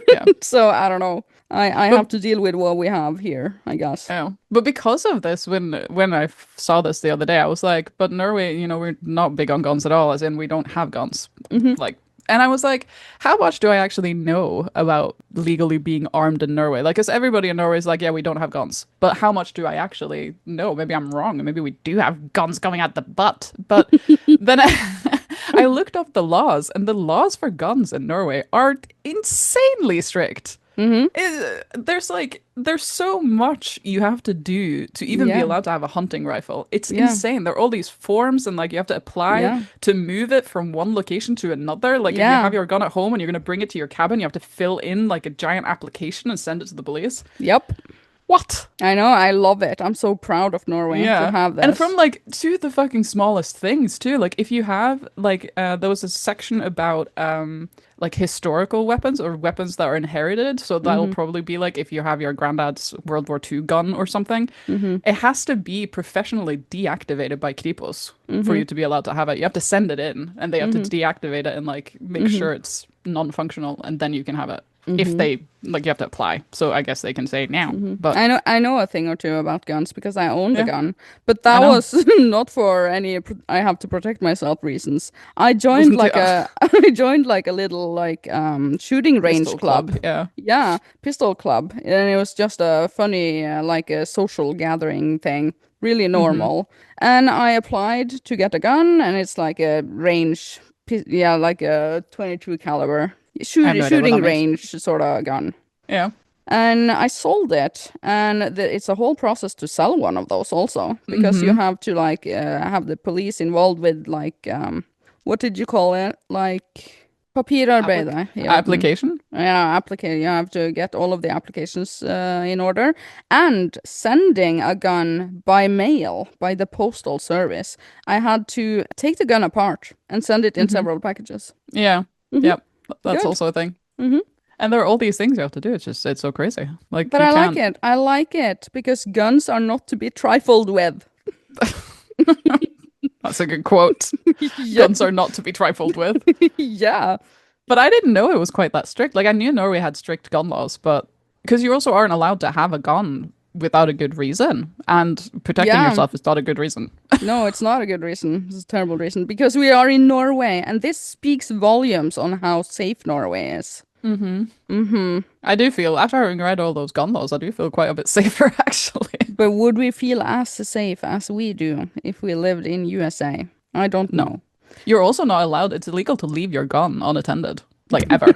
Yeah. So I don't know. I But have to deal with what we have here, I guess. oh, but because of this, when I saw this the other day, I was like, but Norway, we're not big on guns at all, as in we don't have guns. Like, and I was like, how much do I actually know about legally being armed in Norway? Like, because everybody in Norway is like, yeah, we don't have guns. But how much do I actually know? Maybe I'm wrong, and maybe we do have guns coming out the butt. But then I looked up the laws, and the laws for guns in Norway are insanely strict. There's so much you have to do to even be Yeah. allowed to have a hunting rifle. It's Yeah. insane. There are all these forms and like you have to apply Yeah. to move it from one location to another. Like if you Yeah. have your gun at home and you're going to bring it to your cabin, you have to fill in like a giant application and send it to the police. Yep. What? I know. I love it. I'm so proud of Norway to have this. And from like to the fucking smallest things too. Like if you have like there was a section about like historical weapons or weapons that are inherited. So that'll probably be like if you have your granddad's World War II gun or something. It has to be professionally deactivated by Kripos for you to be allowed to have it. You have to send it in and they have to deactivate it and like make sure it's non-functional and then you can have it. If they like you have to apply. So I guess they can say now. But I know a thing or two about guns because I owned a Yeah. gun, but that I know. was not for any I have to protect myself reasons. I joined Wasn't like it- I joined like a little like shooting range Pistol club. Yeah. Yeah, pistol club, and it was just a funny like a social gathering thing, really normal. And I applied to get a gun, and it's like a range yeah, like a 22 caliber I have no idea what shooting that means. range sort of gun. Yeah. And I sold it, and it's a whole process to sell one of those also, because you Mm-hmm. have to like have the police involved with like what did you call it? Like papirarbeidet. Yeah. Application? Yeah, you have to get all of the applications in order, and sending a gun by mail by the postal service. I had to take the gun apart and send it in Mm-hmm. several packages. Yeah. Hmm. Yep. That's Good. also a thing. Hmm. And there are all these things you have to do. It's so crazy. Like But you I like can't. it. I like it because guns are not to be trifled with. That's a good quote. Yeah. Guns are not to be trifled with. Yeah. But I didn't know it was quite that strict. Like I knew Norway had strict gun laws, but because you also aren't allowed to have a gun without a good reason, and protecting Yeah. yourself is not a good reason. No, it's not a good reason. It's a terrible reason because we are in Norway, and this speaks volumes on how safe Norway is. Mm-hmm. Mm-hmm. I do feel, after having read all those gun laws, I do feel quite a bit safer actually. But would we feel as safe as we do if we lived in USA? I don't No. know. You're also not allowed, it's illegal to leave your gun unattended. Like ever.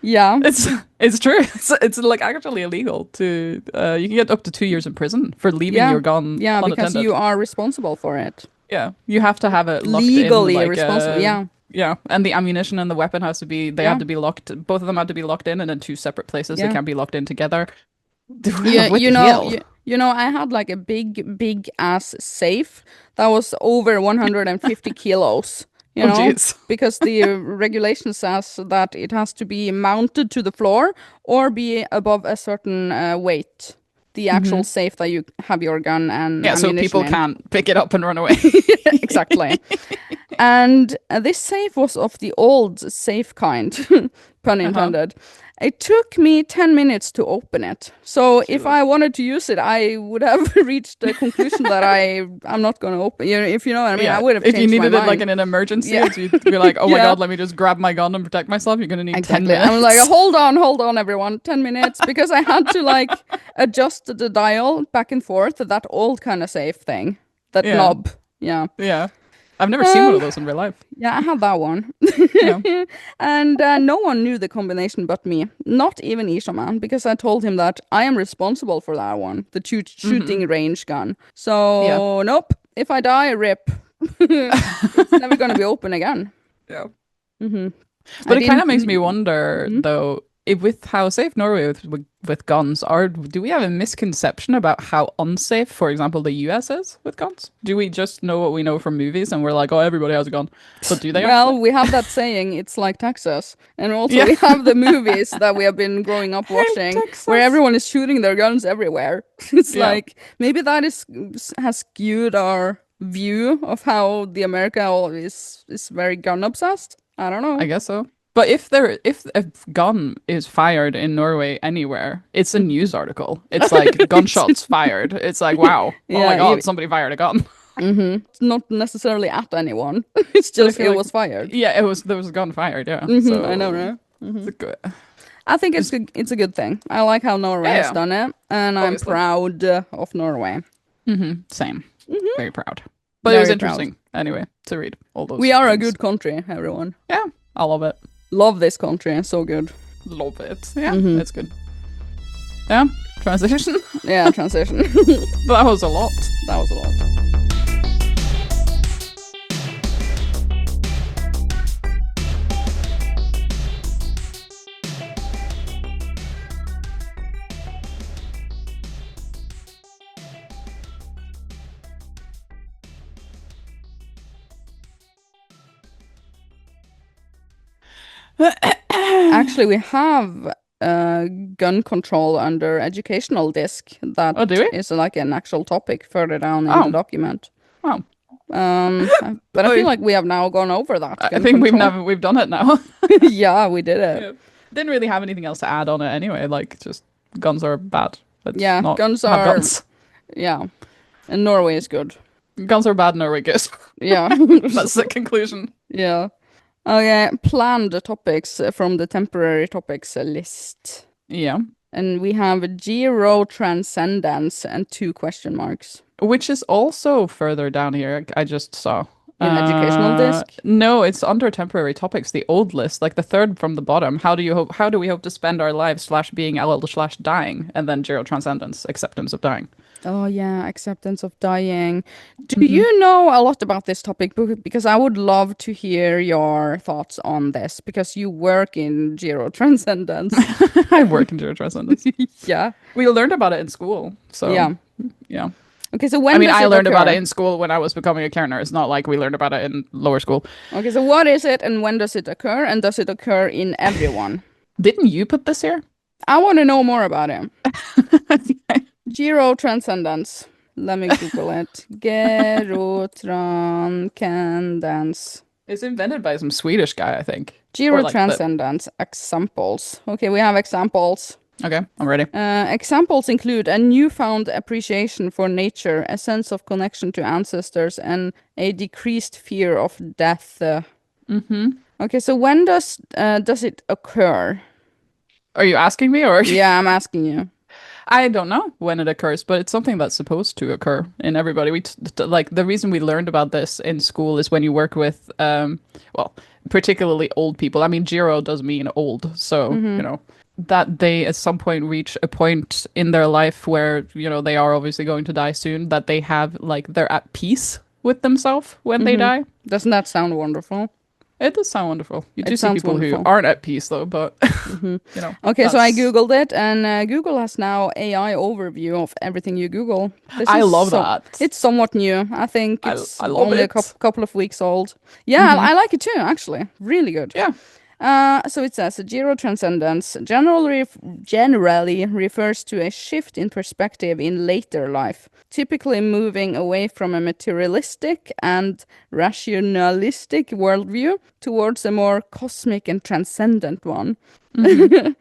Yeah. It's true. It's like actually illegal to you can get up to 2 years in prison for leaving Yeah. your gun Yeah, because unattended. you are responsible for it. Yeah. You have to have it locked in Legally like responsible. Yeah. yeah, and the ammunition and the weapon has to be they Yeah. have to be locked both of them have to be locked in and in two separate places. They Yeah. can't be locked in together. Yeah, What you the know, hell? I had like a big ass safe that was over 150 kilos, you Oh know, jeez. because the regulation says that it has to be mounted to the floor or be above a certain weight. The actual safe that you have your gun and Yeah, so ammunition people in. can't pick it up and run away. Exactly. And this safe was of the old safe kind, pun intended. It took me 10 minutes to open it. So if I wanted to use it, I would have reached the conclusion that I'm not going to open it. If you know what I mean, I would have if you changed my needed it like mind. in an emergency, Yeah. you'd be like, oh my Yeah. god, let me just grab my gun and protect myself. You're gonna need 10 Exactly. minutes. I'm like, hold on, everyone, 10 minutes, because I had to like adjust the dial back and forth, that old kind of safe thing, that Yeah. knob. Yeah. Yeah. I've never seen one of those in real life. Yeah, I had that one. Yeah. And no one knew the combination but me. Not even Isha man, because I told him that I am responsible for that one, the shooting range gun. So, nope. If I die, rip. It's never going to be open again. Yeah. Hmm. But it kind of makes me wonder, though, if with how safe Norway with guns are, do we have a misconception about how unsafe, for example, the US is with guns? Do we just know what we know from movies and we're like, oh, everybody has a gun? But do they Well, actually? we have that saying, it's like Texas. And also Yeah. we have the movies that we have been growing up watching Texas. where everyone is shooting their guns everywhere. It's Yeah. like, maybe that has skewed our view of how the America is very gun obsessed. I don't know. I guess so. But if a gun is fired in Norway anywhere, it's a news article. It's like gunshots fired. It's like, wow, oh Yeah, my god, somebody fired a gun. It's not necessarily at anyone. It's just feel it like- was fired. Yeah, there was a gun fired. Yeah, so I know, right? it's a good. I think it's a good thing. I like how Norway has Yeah. done it, and I'm Obviously. proud of Norway. Same. Very proud. But it Very was proud. interesting anyway to read all those. We are a things. good country, everyone. Yeah, I love it. Love this country, so good. Love it. Yeah, it's good. Yeah, transition. Yeah, transition. That was a lot. That was a lot. Actually, we have gun control under educational disc. That Oh, do we? is like an actual topic further down in Oh. the document. Wow. But I feel like we have now gone over that. I gun think control. we've done it now. Yeah, we did it. Yeah. Didn't really have anything else to add on it anyway. Like, just guns are bad. Let's Yeah, not guns have are- guns. Yeah, and Norway is good. Guns are bad, Norway good. Yeah, That's the conclusion. yeah. Okay, planned topics from the temporary topics list. Yeah. And we have Gerotranscendence and 2 question marks. Which is also further down here, I just saw. in educational disc? No, it's under temporary topics, the old list, like the third from the bottom. How do we hope to spend our lives slash being LL slash dying, and then Gerotranscendence, acceptance of dying. Oh yeah, acceptance of dying. Do Hmm. you know a lot about this topic? Because I would love to hear your thoughts on this because you work in Gerotranscendence. I work in Gerotranscendence. Yeah. We learned about it in school, so Yeah. yeah. Okay, so I when mean, does I it learned about it occur? in school when I was becoming a Kerner. It's not like we learned about it in lower school. Okay, so what is it and when does it occur? And does it occur in everyone? Didn't you put this here? I want to know more about it. Gerotranscendence. Let me Google it. Gerotranscendence. It's invented by some Swedish guy, I think. Or like the. Gerotranscendence examples. Okay, we have examples. Okay, I'm ready. Examples include a newfound appreciation for nature, a sense of connection to ancestors, and a decreased fear of death. Mm-hmm. Okay, so when does it occur? Are you asking me or? Yeah, I'm asking you. I don't know when it occurs, but it's something that's supposed to occur in everybody. Like the reason we learned about this in school is when you work with, well, particularly old people. I mean, Jiro does mean old, so Mm-hmm. that they at some point reach a point in their life where they are obviously going to die soon. That they have like they're at peace with themselves when they Mm-hmm. die. Doesn't that sound wonderful? It does sound wonderful. You do It see sounds people who wonderful. aren't at peace though, but Hmm. you know Okay, so I that's. Googled it, and Google has now AI overview of everything you Google. This I is love that. it's somewhat new. I think it's I love only a it. couple of weeks old. Yeah, Hmm. I like it too, actually. Really good. Yeah. So it says Gerotranscendence generally refers to a shift in perspective in later life, typically moving away from a materialistic and rationalistic worldview towards a more cosmic and transcendent one. Hmm.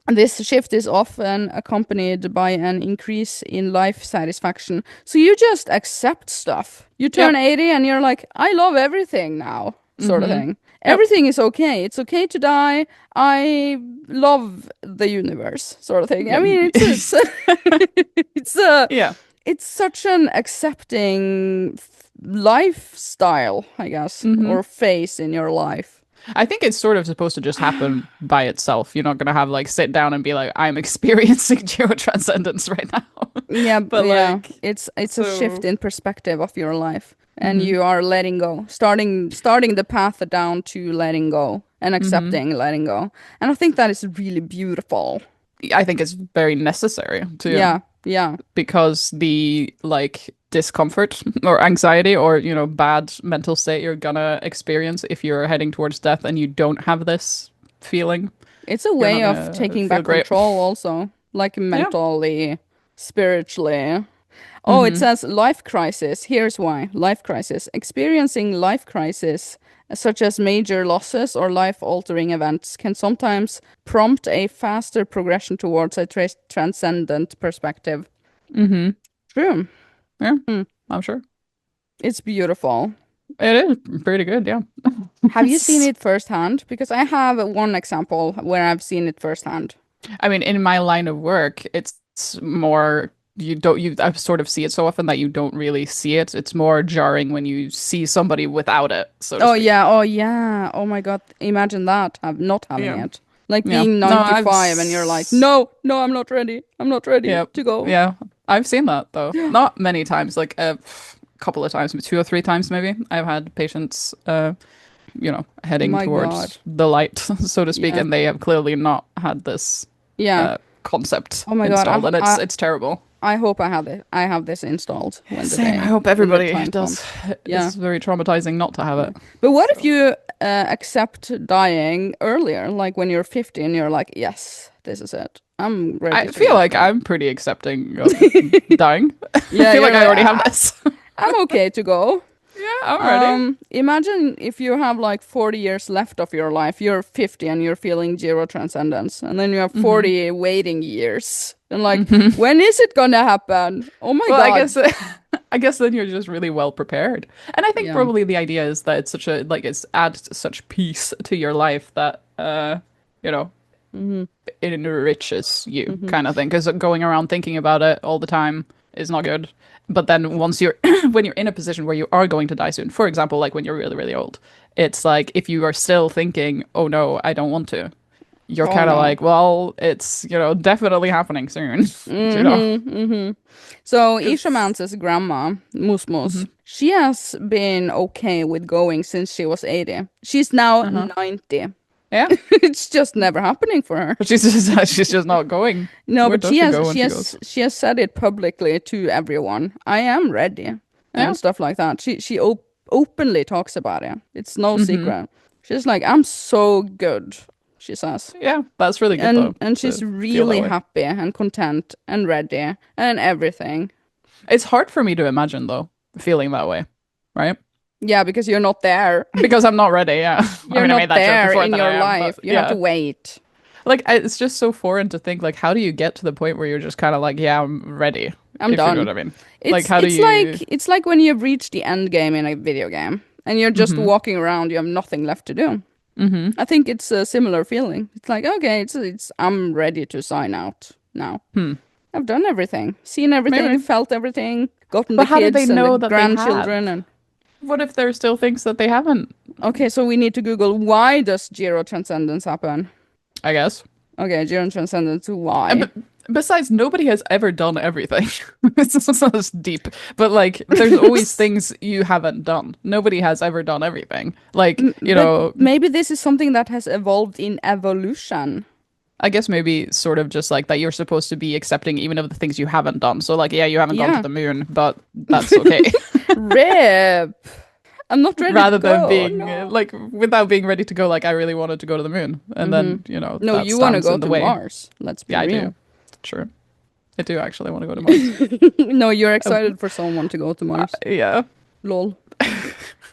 This shift is often accompanied by an increase in life satisfaction. So you just accept stuff. You turn Yep. 80 and you're like, I love everything now, sort of Hmm. thing. Yep. Everything is okay. It's okay to die. I love the universe, sort of thing. I Yeah. mean, it's a Yeah. it's such an accepting lifestyle, I guess, Hmm. or phase in your life. I think it's sort of supposed to just happen by itself. You're not gonna have like sit down and be like, I'm experiencing geotranscendence right now. Yeah, But yeah. like, It's a shift so. in perspective of your life, and Hmm. you are letting go, starting the path down to letting go and Hmm. accepting letting go. And I think that is really beautiful. I think it's very necessary too, Yeah, yeah. because the like discomfort or anxiety or bad mental state you're gonna experience if you're heading towards death and you don't have this feeling, It's a you're not way of gonna taking feel back great. control also, like Yeah. mentally, spiritually. Oh, it Hmm. says life crisis. Here's why. Life crisis. Experiencing life crisis, such as major losses or life-altering events, can sometimes prompt a faster progression towards a transcendent perspective. Hmm. True. Yeah, Hmm. I'm sure. It's beautiful. It is pretty good, yeah. Have you seen it firsthand? Because I have one example where I've seen it firsthand. I mean, in my line of work, it's more you don't you I sort of see it so often that you don't really see it. It's more jarring when you see somebody without it, so to Oh speak. yeah, oh yeah. Oh my God. Imagine that, have not having Yeah. it. Like Yeah. being No, 95 and you're like, no, no, I'm not ready. I'm not ready yeah. to go. Yeah. I've seen that though. Not many times, like a couple of times, 2 or 3 times maybe. I've had patients heading My God. towards the light, so to speak, Yeah. and they have clearly not had this Yeah. concept Oh my God. installed, and it's I it's terrible. I hope I have it. I have this installed when Same. I hope the everybody time does. comes. Yeah. It's very traumatizing not to have Yeah. it. But what if So you accept dying earlier, like when you're 50 and you're like, yes, this is it. I'm ready I to feel go. like I'm pretty accepting of dying. I Yeah, feel you're like I like, already have this. I'm okay to go. Yeah, I'm ready. Imagine if you have like 40 years left of your life, you're 50 and you're feeling zero transcendence, and then you have Hmm. 40 waiting years. And like, Hmm. when is it gonna happen? Oh my Well, I God. guess I guess then you're just really well prepared. And I think Yeah. probably the idea is that it's such a like it's adds such peace to your life that you know Hmm. it enriches you Hmm. kind of thing. Because going around thinking about it all the time, is not good. But then once you're when you're in a position where you are going to die soon, for example, like when you're really, really old, it's like if you are still thinking, oh no, I don't want to, you're Oh kind of no. like, well, it's, definitely happening soon. You know? So Isha 'Cause- Mance's grandma, Mus Mhm. Mus, she has been okay with going since she was 80. She's now Uh-huh. 90. Yeah. It's just never happening for her. But she's just not going. No, Where but does she go when she goes? she has said it publicly to everyone. I am ready Yeah. and stuff like that. She openly talks about it. It's no Hmm. secret. She's like, I'm so good, she says. Yeah, that's really good though And she's to feel that really way. happy and content and ready and everything. It's hard for me to imagine though, feeling that way, right? Yeah, because you're not there. Because I'm not ready. Yeah, I You're mean, I not made that joke there before in that I your am, but life. You have to yeah, wait. like it's just so foreign to think like, how do you get to the point where you're just kind of like, yeah, I'm ready, I'm if you know done. what I mean? Like, how do you? It's like when you've reached the end game in a video game and you're just Hmm. walking around, you have nothing left to do. Hmm. I think it's a similar feeling. It's like, okay, it's I'm ready to sign out now. Hmm. I've done everything, seen everything, Maybe. felt everything, gotten the But how did they kids and the know that they grandchildren had? and What if there's still things that they haven't? okay, so we need to Google why does Gerotranscendence happen? I guess. Okay, Gerotranscendence, And why? besides, nobody has ever done everything. It's not as deep, but like, there's always things you haven't done. Nobody has ever done everything. Like, But maybe this is something that has evolved in evolution. I guess maybe sort of just like that you're supposed to be accepting even of the things you haven't done. So like, yeah, you haven't gone to Yeah. the moon, but that's okay. Rip. I'm not ready to Rather than go. being No. like, without being ready to go, like, I really wanted to go to the moon. And then, No, that you want to stands go in the to way. Mars. Let's be Yeah, I real. do. Sure. I do actually want to go to Mars. No, you're excited for someone to go to Mars. Yeah. Lol.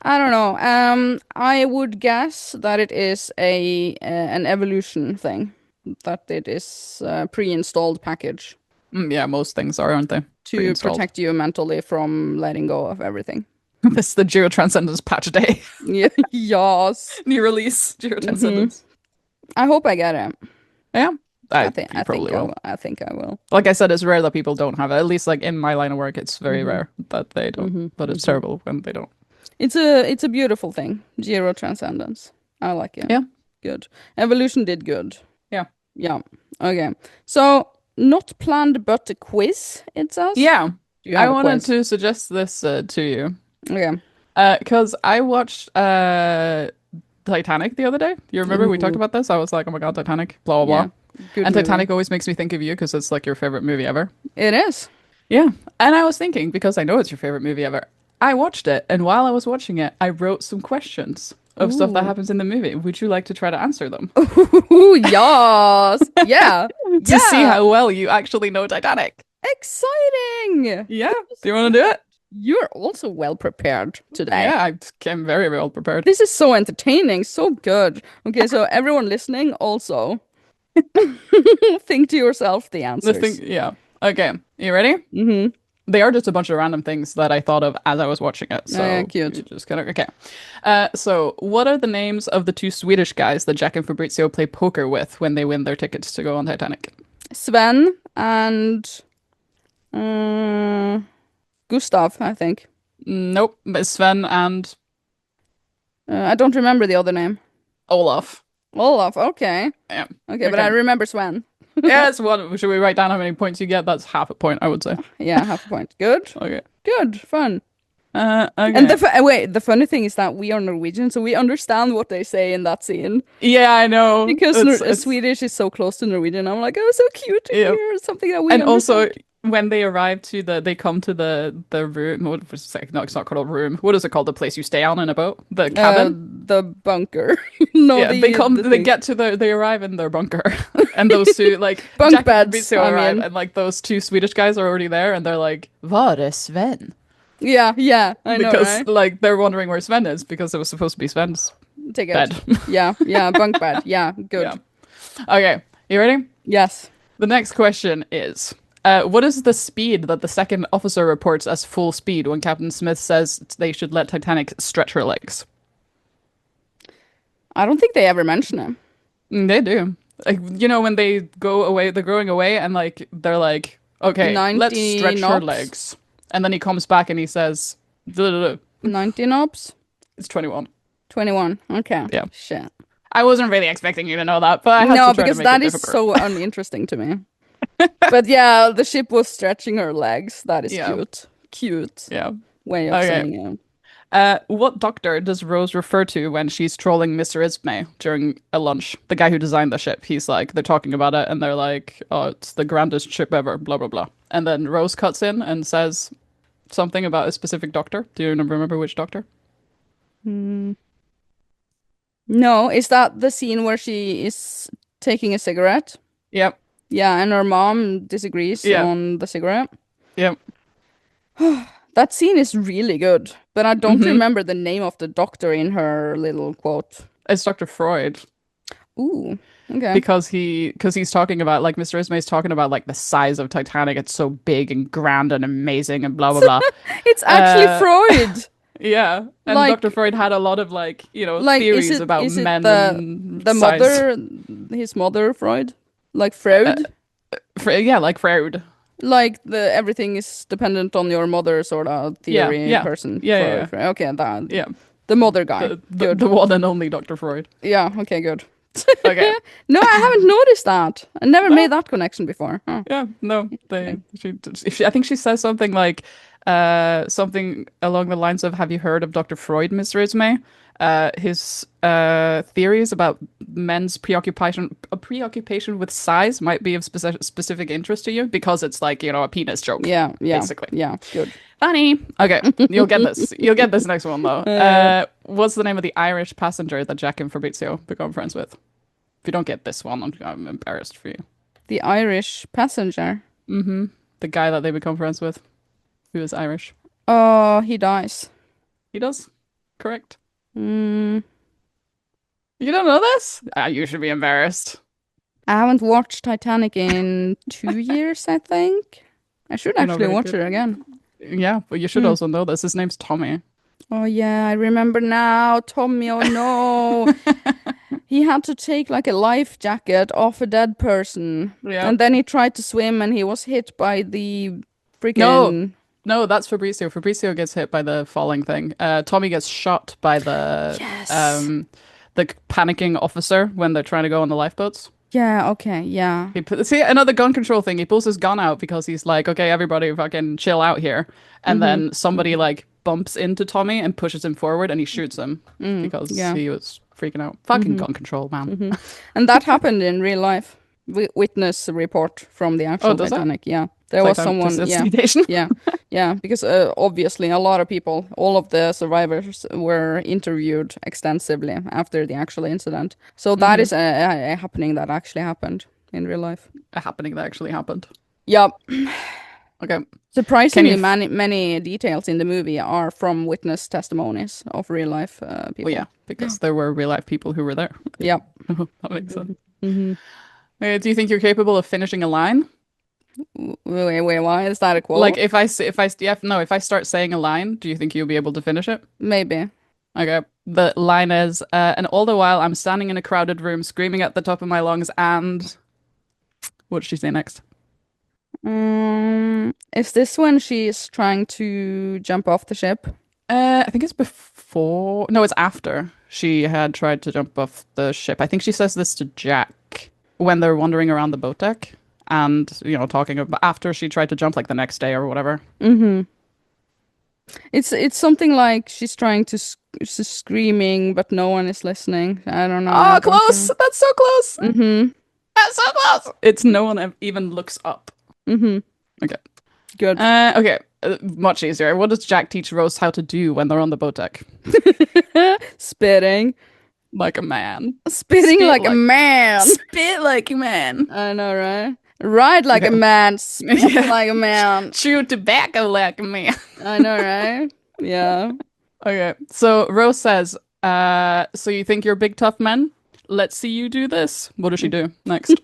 I don't know. I would guess that it is a an evolution thing. That it is a pre-installed package Yeah, most things are, aren't they? to Pre-installed. protect you mentally from letting go of everything. This is the Gerotranscendence patch day. Yeah. Yes. New release, Gerotranscendence. I hope I get it. Yeah. I think You probably will. I think I will. Like I said, it's rare that people don't have it. At least like in my line of work, it's very rare that they don't. But it's terrible when they don't. It's a beautiful thing. Gerotranscendence. I like it. Yeah. Good. Evolution did good. Yeah. Yeah. Okay. So not planned but a quiz, it says. Yeah. Do you I have a wanted quiz? to suggest this to you. Okay. Because I watched Titanic the other day. You remember we talked Ooh. about this? I was like, oh my God, Titanic, blah, blah, Yeah. blah. Good And movie. Titanic always makes me think of you because it's like your favorite movie ever. It is. Yeah. And I was thinking, because I know it's your favorite movie ever, I watched it. And while I was watching it, I wrote some questions of stuff that Ooh. happens in the movie. Would you like to try to answer them? Ooh, yes. Yeah. To see Yeah. how well you actually know Titanic. Exciting. Yeah. Do you want to do it? You're also well prepared today. Yeah, I came very well prepared. This is so entertaining, so good. Okay, so everyone listening also think to yourself the answers. Yeah. Okay. You ready? Mm-hmm. They are just a bunch of random things that I thought of as I was watching it. So Yeah, cute. you just kind of okay. So what are the names of the two Swedish guys that Jack and Fabrizio play poker with when they win their tickets to go on Titanic? Sven and Gustav, I think. Nope. But Sven and I don't remember the other name. Olaf. Olaf, okay. Yeah. Okay, but I remember Sven. Yeah, it's one. Should we write down how many points you get? That's half a point, I would say. Yeah, half a point. Good. Okay. Good. Fun. Okay. And the funny thing is that we are Norwegian, so we understand what they say in that scene. Yeah, I know. Because It's- Swedish is so close to Norwegian. I'm like, oh, so cute to Yeah. hear something that we And also understand. when they arrive to they come to the room. What was it? No, it's not called a room. What is it called? The place you stay on in a boat? The cabin. The bunker. No, Yeah, they come. the They thing. get to they arrive in their bunker, and those two like Bunk Jack and beds, Fabrizio I arrive, mean. and like those two Swedish guys are already there, and they're like, "Var är Sven?" Yeah, I know, Because right? like they're wondering where Sven is because it was supposed to be Sven's Take bed. it. Yeah, bunk bed. Yeah, good. Yeah. Okay, you ready? Yes. The next question is, what is the speed that the second officer reports as full speed when Captain Smith says they should let Titanic stretch her legs? I don't think they ever mention it. They do. Like, when they go away, they're going away, and like they're like, Okay, let's 90 stretch her knots. legs. And then he comes back and he says, "Duh, duh, duh." 90 knots. It's 21. 21. Okay. Yeah. Shit. I wasn't really expecting you to know that, but I had No, to try to because make it that is difficult. so uninteresting to me. But yeah, the ship was stretching her legs. That is Yeah, cute. Cute yeah. way of Okay. saying it. What doctor does Rose refer to when she's trolling Mr. Ismay during a lunch? The guy who designed the ship. He's like, they're talking about it and they're like, oh, it's the grandest ship ever, blah, blah, blah. And then Rose cuts in and says something about a specific doctor. Do you remember which doctor? Hmm. No, is that the scene where she is taking a cigarette? Yep, Yeah, and her mom disagrees yep, on the cigarette. yep. That scene is really good, but I don't Mm-hmm. remember the name of the doctor in her little quote. It's Dr. Freud. Ooh, okay. Because he's talking about like Mr. Ismay's talking about like the size of Titanic. It's so big and grand and amazing and blah blah blah. It's actually Uh, Freud. yeah, and Dr. Like, Freud had a lot of like is theories it about is it men and the size. mother, his mother, Freud? Like Freud? Yeah, like Freud. Like the everything is dependent on your mother sort of Yeah, theory yeah, person. yeah, yeah, Freud. Okay, that yeah. the mother guy. The Good. one and only Dr. Freud. Yeah, okay, good. Okay. No, I haven't noticed that. I never made No, that connection before. Huh. yeah, no. Okay. I think she says something like something along the lines of, "Have you heard of Dr. Freud, Mr. Ismay? His theories about men's preoccupation with size might be of specific interest to you because it's like, a penis joke, Yeah, yeah, basically." yeah, good. Funny. Okay, you'll get this. You'll get this next one though. What's the name of the Irish passenger that Jack and Fabrizio become friends with? If you don't get this one, I'm embarrassed for you. The Irish passenger. Mm-hmm. The guy that they become friends with, who is Irish. Oh, he dies. He does. Correct. Mm, You don't know this? You should be embarrassed. I haven't watched Titanic in 2 years, I think. I should You're not actually very watch good. it again. Yeah, but you should Hmm. also know this. His name's Tommy. Oh yeah, I remember now. Tommy, oh no. He had to take like a life jacket off a dead person. Yeah. And then he tried to swim and he was hit by the No, freaking no, that's Fabrizio. Fabrizio gets hit by the falling thing. Tommy gets shot by Yes. the panicking officer when they're trying to go on the lifeboats. Yeah, okay, yeah. See, another gun control thing. He pulls his gun out because he's like, okay, everybody fucking chill out here. And then somebody like bumps into Tommy and pushes him forward and he shoots him because yeah. he was freaking out. Fucking gun control, man. And that happened in real life. Witness report from the actual does that? Titanic. Yeah, there It's was like someone. Yeah, investigation. yeah, yeah. Because obviously, a lot of people, all of the survivors, were interviewed extensively after the actual incident. So that is a happening that actually happened in real life. A happening that actually happened. Yeah, Okay. surprisingly, f- many details in the movie are from witness testimonies of real life people. Well, yeah, because there were real life people who were there. Yeah. That makes sense. Do you think you're capable of finishing a line? Wait, why is that a quote? Like if I start saying a line, do you think you'll be able to finish it? Maybe. Okay. The line is, and all the while I'm standing in a crowded room screaming at the top of my lungs and what did she say next? Is this when she's trying to jump off the ship? I think it's before. No, it's after she had tried to jump off the ship. I think she says this to Jack when they're wandering around the boat deck and, talking about after she tried to jump like the next day or whatever. It's something like she's trying to she's screaming, but no one is listening. I don't know. Oh, close! That's so close! Mm-hmm. That's so close! It's no one even looks up. Mm-hmm. Okay. Good. Okay. Much easier. What does Jack teach Rose how to do when they're on the boat deck? Spitting. Like a man. Spitting like a man. Spit like a man. I know, right? Ride like a man. Spit Yeah. like a man. Chew tobacco like a man. I know, right? Yeah. Okay. So Rose says, so you think you're a big tough man? Let's see you do this. What does she do next?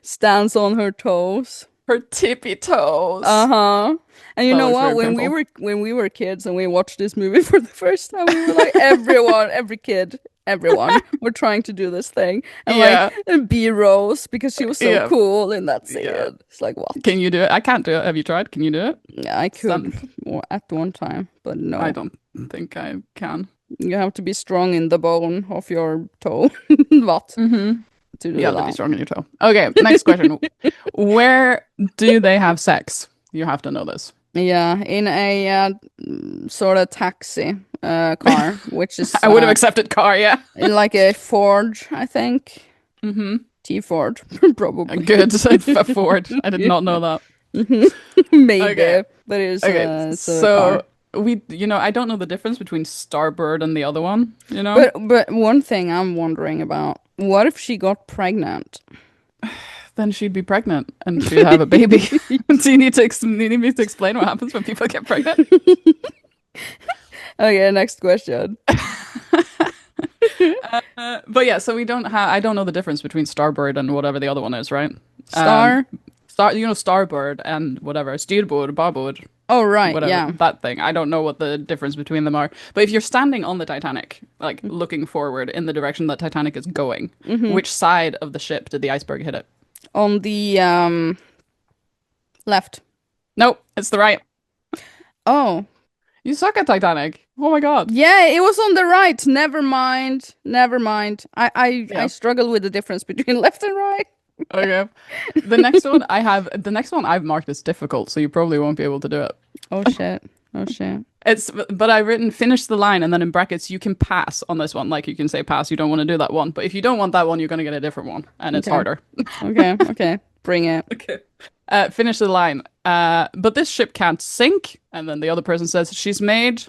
Stands on her toes. Her tippy toes. Uh-huh. And you That know looks what? very When we were kids and we watched this movie for the first time, we were like every kid everyone were trying to do this thing. And Yeah. and B Rose, because she was so Yeah. cool in that scene. Yeah. It's like, what? Can you do it? I can't do it. Have you tried? Can you do it? Yeah, I could Stand. at one time, but I no. don't think I can. You have to be strong in the bone of your toe. What? To You do have to be that. strong in your toe. Okay, next question. Where do they have sex? You have to know this. Yeah, in a sort of taxi car, which is I would have accepted car, yeah. like a Ford, I think. Mm-hmm. T Ford, probably. Good. Ford. I did not know that. Maybe, Okay. but Okay. it's a car. So I don't know the difference between Starbird and the other one, you know? But one thing I'm wondering about, what if she got pregnant? Then she'd be pregnant and she'd have a baby. Do you need me to explain what happens when people get pregnant? Okay, next question. But yeah, so I don't know the difference between Starbird and whatever the other one is, right? Star? Starbird and whatever, Styrbord, Babord, Oh, right, whatever, yeah. that thing. I don't know what the difference between them are. But if you're standing on the Titanic, like looking forward in the direction that Titanic is going, which side of the ship did the iceberg hit it? On the left. Nope, it's the right. Oh, You suck at Titanic. Oh my God. yeah, it was on the right. Never mind. Never mind. I Yeah. struggle with the difference between left and right. Okay. The next one I've marked as difficult, so you probably won't be able to do it. Oh shit. Oh shit. But I've written finish the line and then in brackets you can pass on this one. Like you can say pass, you don't want to do that one. But if you don't want that one, you're gonna get a different one. And it's Okay. harder. Okay, okay. Bring it. Okay. Finish the line. But this ship can't sink. And then the other person says she's made.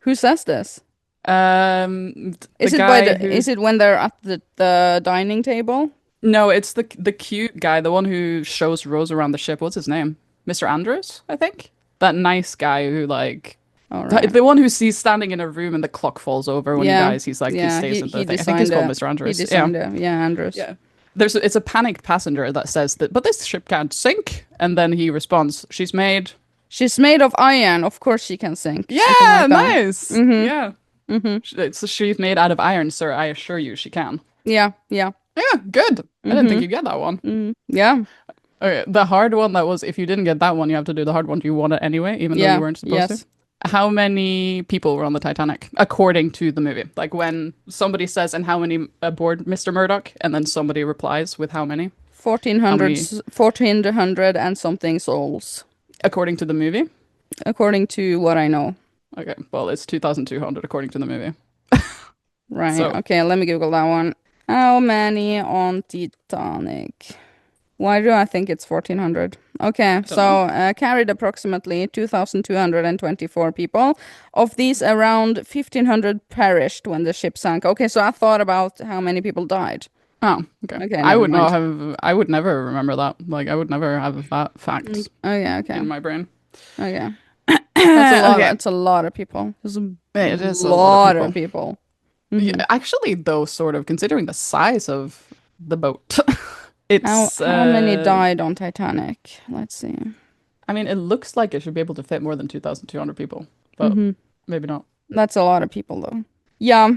Who says this? The Is it guy who... is it when they're at the dining table? No, it's the cute guy, the one who shows Rose around the ship. What's his name? Mr. Andrews, I think. That nice guy who like All right. the one who sees standing in a room and the clock falls over when he dies. He's like he Yeah, stays in the he thing. I think he's called designed Mr. Andrews. He designed it. Yeah, Andrews. Yeah. It's a panicked passenger that says that, but this ship can't sink. And then he responds, she's made. She's made of iron. Of course she can sink. Yeah, Something like that. nice. Yeah. She's made out of iron, sir. I assure you she can. Yeah, yeah. Yeah, good. I didn't think you'd get that one. Yeah. Okay, the hard one that was, if you didn't get that one, you have to do the hard one. Do you want it anyway, even though you weren't supposed to? How many people were on the Titanic, according to the movie? Like when somebody says, and how many aboard Mr. Murdoch? And then somebody replies with how many? 1400 and something souls. According to the movie? According to what I know. Okay, well, it's 2,200 according to the movie. Right, So- okay, let me Google that one. How many on Titanic? Why do I think it's 1400? Okay, so carried approximately 2,224 people. Of these, around 1,500 perished when the ship sank. Okay, so I thought about how many people died. Oh, okay. Okay, I would never not mind. have, I would never remember that. Like, I would never have that fact Oh yeah, okay. in my brain. Okay. That's a lot. Okay. It's a lot of people. There's a It is a lot of people. Yeah, actually, though, sort of considering the size of the boat, it's How many died on Titanic? Let's see. I mean, it looks like it should be able to fit more than 2,200 people, but maybe not. That's a lot of people, though. Yeah.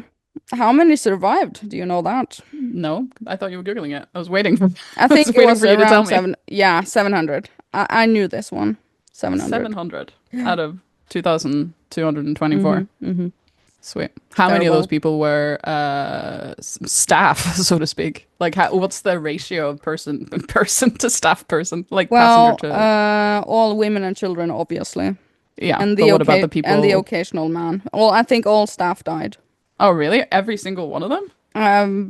How many survived? Do you know that? No, I thought you were googling it. I was waiting for. I think it waiting was for you to tell around me. 700. I knew this one. 700. 700 out of 2,224. Sweet. How many of Terrible. those people were staff, so to speak? Like, what's the ratio of person to staff person? Like Well, passenger to all women and children, obviously, yeah. and But what about the people? and the occasional man. Well, I think all staff died. Oh, really? Every single one of them?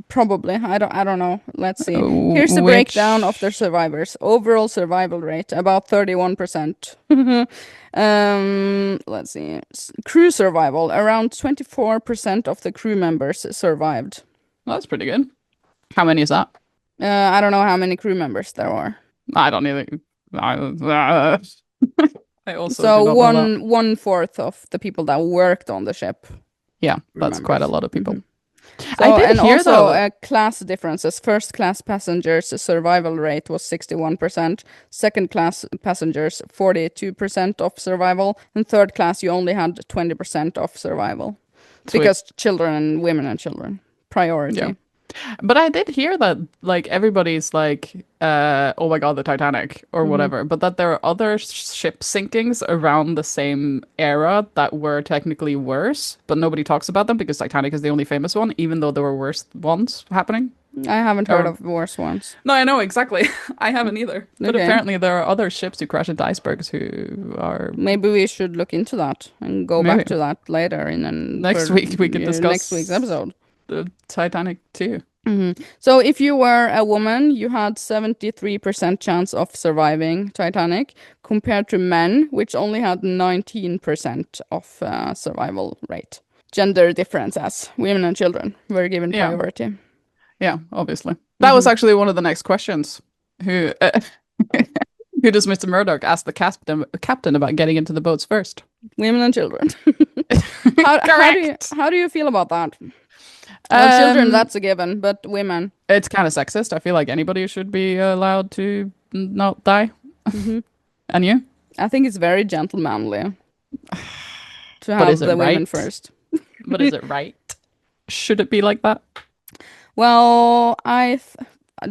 Probably. I don't know. Let's see. Oh, Here's the which- breakdown of the survivors. Overall survival rate about 31%. Let's see. Crew survival around 24% of the crew members survived. Well, that's pretty good. How many is that? I don't know how many crew members there were. I don't even. I also So do not know that. 1/4 of the people that worked on the ship. Yeah, that's quite a lot of people. So, I did and hear also though. class differences. First class passengers survival rate was 61%. Second class passengers 42% of survival, and third class you only had 20% of survival. Sweet. because children, women and children, Yeah. priority. But I did hear that like everybody's like, oh my God, the Titanic or Hmm. whatever, but that there are other ship sinkings around the same era that were technically worse, but nobody talks about them because Titanic is the only famous one, even though there were worse ones happening. I haven't heard Or of worse ones. no, I know exactly. I haven't either. But Okay. apparently there are other ships who crash into icebergs who are Maybe we should look into that and go back maybe to that later in an, next for week we could next week's discuss episode. the Titanic too. So if you were a woman, you had 73% chance of surviving Titanic compared to men, which only had 19% of survival rate. Gender differences. Women and children were given Yeah. priority. Yeah, obviously. That was actually one of the next questions. Who who does Mr. Murdoch ask the captain about getting into the boats first? Women and children. Correct. How do you feel about that? Well, children, that's a given, but women. It's kind of sexist. I feel like anybody should be allowed to not die. And you? I think it's very gentlemanly to But have is it the women right? first. But is it right? Should it be like that? Well,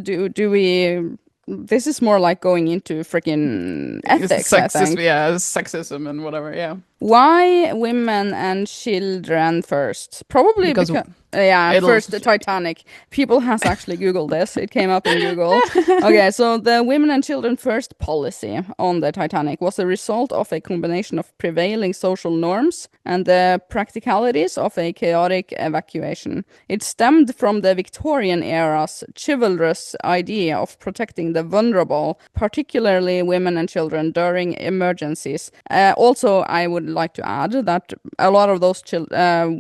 do we? This is more like going into freaking ethics, I think. Yeah, sexism and whatever. Yeah, Why women and children first? Probably because because yeah, it'll. first the Titanic. People has actually Googled this. It came up in Google. Okay, so the women and children first policy on the Titanic was a result of a combination of prevailing social norms and the practicalities of a chaotic evacuation. It stemmed from the Victorian era's chivalrous idea of protecting the vulnerable, particularly women and children, during emergencies. Also, I would like to add that a lot of those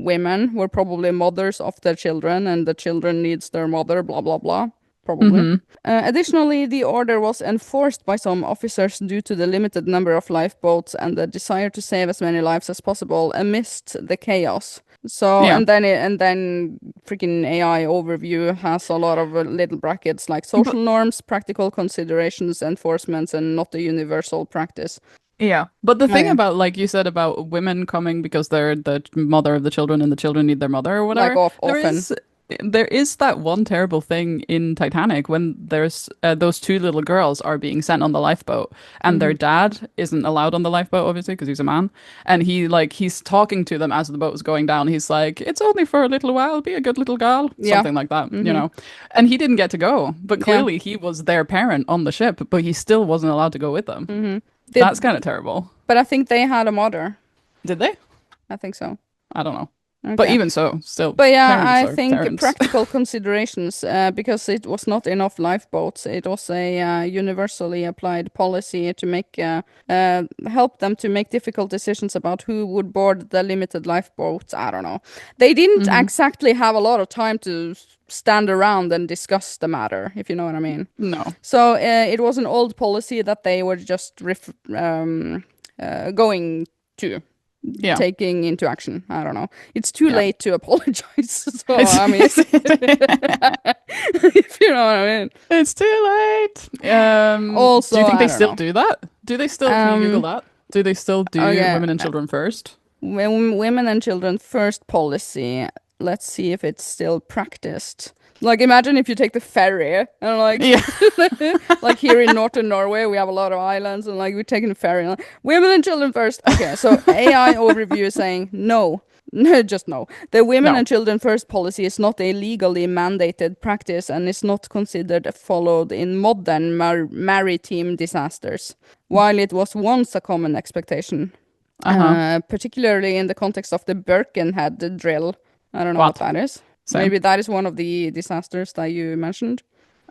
women were probably mothers of their children, and the children needs their mother, blah, blah, blah. Probably. Additionally, the order was enforced by some officers due to the limited number of lifeboats and the desire to save as many lives as possible amidst the chaos. So Yeah. and then freaking AI overview has a lot of little brackets like social norms, practical considerations, enforcements, and not a universal practice. Yeah, but the thing Okay. about, like you said, about women coming because they're the mother of the children and the children need their mother or Like whatever, often. there is that one terrible thing in Titanic when there's those two little girls are being sent on the lifeboat and their dad isn't allowed on the lifeboat obviously because he's a man, and he's talking to them as the boat is going down. He's like, "It's only for a little while. Be a good little girl," Yeah. something like that, you know. And he didn't get to go, but clearly he was their parent on the ship, but he still wasn't allowed to go with them. That's kind of terrible. But I think they had a mother. Did they? I think so. I don't know. Okay. But even so, still. But yeah, parents I are think parents. practical considerations, because it was not enough lifeboats. It was a universally applied policy to make help them to make difficult decisions about who would board the limited lifeboats. I don't know. They didn't exactly have a lot of time to stand around and discuss the matter, if you know what I mean. No. So it was an old policy that they were just going to. Yeah. Taking into action. I don't know. It's too late to apologize. So It's- I mean, if you know what I mean. It's too late. Also, do you think I they don't still know. do that? Do they still, can you Google that? Do they still do yeah. women and children first? Women and children first policy. Let's see if it's still practiced. Like, imagine if you take the ferry and like, Yeah. like here in northern Norway, we have a lot of islands, and like we're taking the ferry. Like, women and children first. Okay, so AI overview is saying no. No, just no. The women No. and children first policy is not a legally mandated practice and is not considered followed in modern maritime disasters, while it was once a common expectation, particularly in the context of the Birkenhead drill. I don't know what that is. Same. Maybe that is one of the disasters that you mentioned.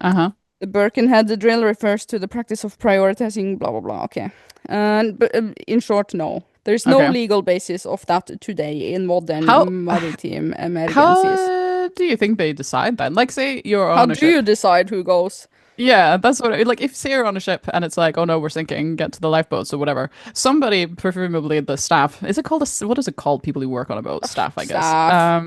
Uh-huh. The Birkenhead drill refers to the practice of prioritizing blah, blah, blah. Okay. But in short, no. There is no Okay. legal basis of that today in modern How- maritime emergencies. How do you think they decide that? Like, say you're How on a do ship. you decide who goes? Yeah, that's what like if say you're on a ship and it's like, oh no, we're sinking, get to the lifeboats or whatever. Somebody, presumably the staff, is it called what is it called? People who work on a boat, staff, I guess. Staff.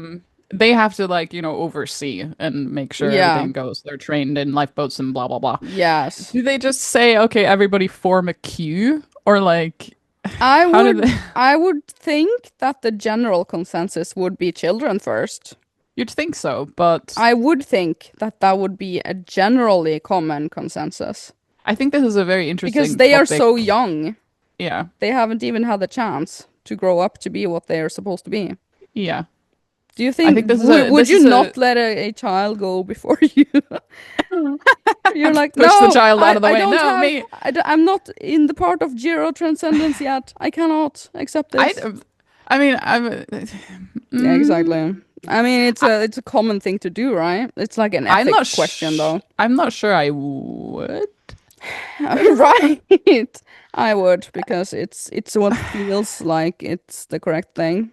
They have to like, oversee and make sure everything goes. They're trained in lifeboats and blah blah blah. Yes. Do they just say, okay, everybody form a queue, or like I How did would they? I would think that the general consensus would be children first. You'd think so, but I would think that that would be a generally common consensus I think this is a very because interesting they are topic. so young. Yeah, They haven't even had the chance to grow up to be what they are supposed to be. yeah. Do you I think think this is would you not let a child go before you? You're like, push the no, child out of the I way. don't No, have, me. I'm not in the part of Gerotranscendence yet. I cannot accept I, this. I mean, I'm. Yeah, exactly. Mm, I mean, it's a common thing to do, right? It's like an I'm not. ethics question, though. I'm not sure I would. Right. I would because it's what feels like it's the correct thing.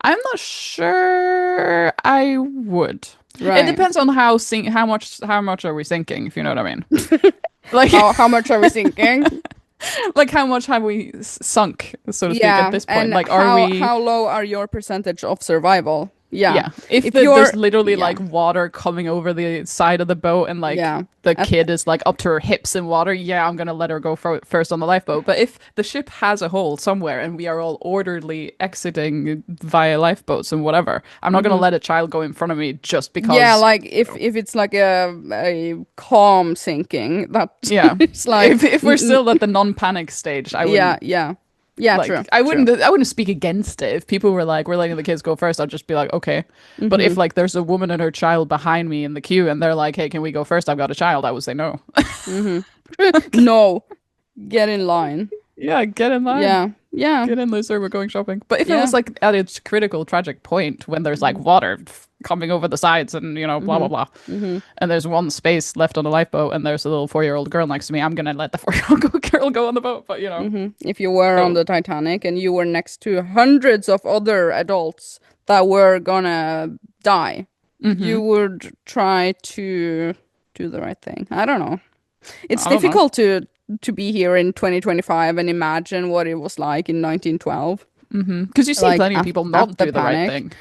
I'm not sure I would. It Right. depends on how much are we sinking, if you know what I mean. Like How much are we thinking? like how much have we sunk, so to speak, at Yeah, this point? and Like are we how low are your percentage of survival? Yeah. yeah. If If you're there's literally yeah, like water coming over the side of the boat and like yeah. the At, kid is like up to her hips in water, yeah, I'm gonna let her go first on the lifeboat. But if the ship has a hole somewhere and we are all orderly exiting via lifeboats and whatever, I'm not gonna mhm. let a child go in front of me just Yeah, because, like you know. if it's like a calm sinking, that Yeah. it's like If we're still at the non-panic stage, I yeah, wouldn't yeah. Yeah, like true. I True. wouldn't speak against it. If people were like, we're letting the kids go first, I'd just be like, okay. But if Hmm. like there's a woman and her child behind me in the queue and they're like, hey, can we go first? I've got a child, I would say no. Hmm. No, get in line. Yeah, get in line. Yeah. Yeah. Get in, loser, we're going shopping. But if it Yeah. was like at its critical tragic point when there's like water coming over the sides and blah Hmm. blah blah, Hmm. and there's one space left on the lifeboat and there's a little 4-year-old girl next to me, I'm gonna let the 4-year-old girl go on the boat. But Hmm. If you were on so the Titanic and you were next to hundreds of other adults that were gonna die, you hmm would try to do the right thing. I don't know. It's I don't know. difficult to be here in 2025 and imagine what it was like in 1912, Because you see like plenty of people at not the do the right panic. thing.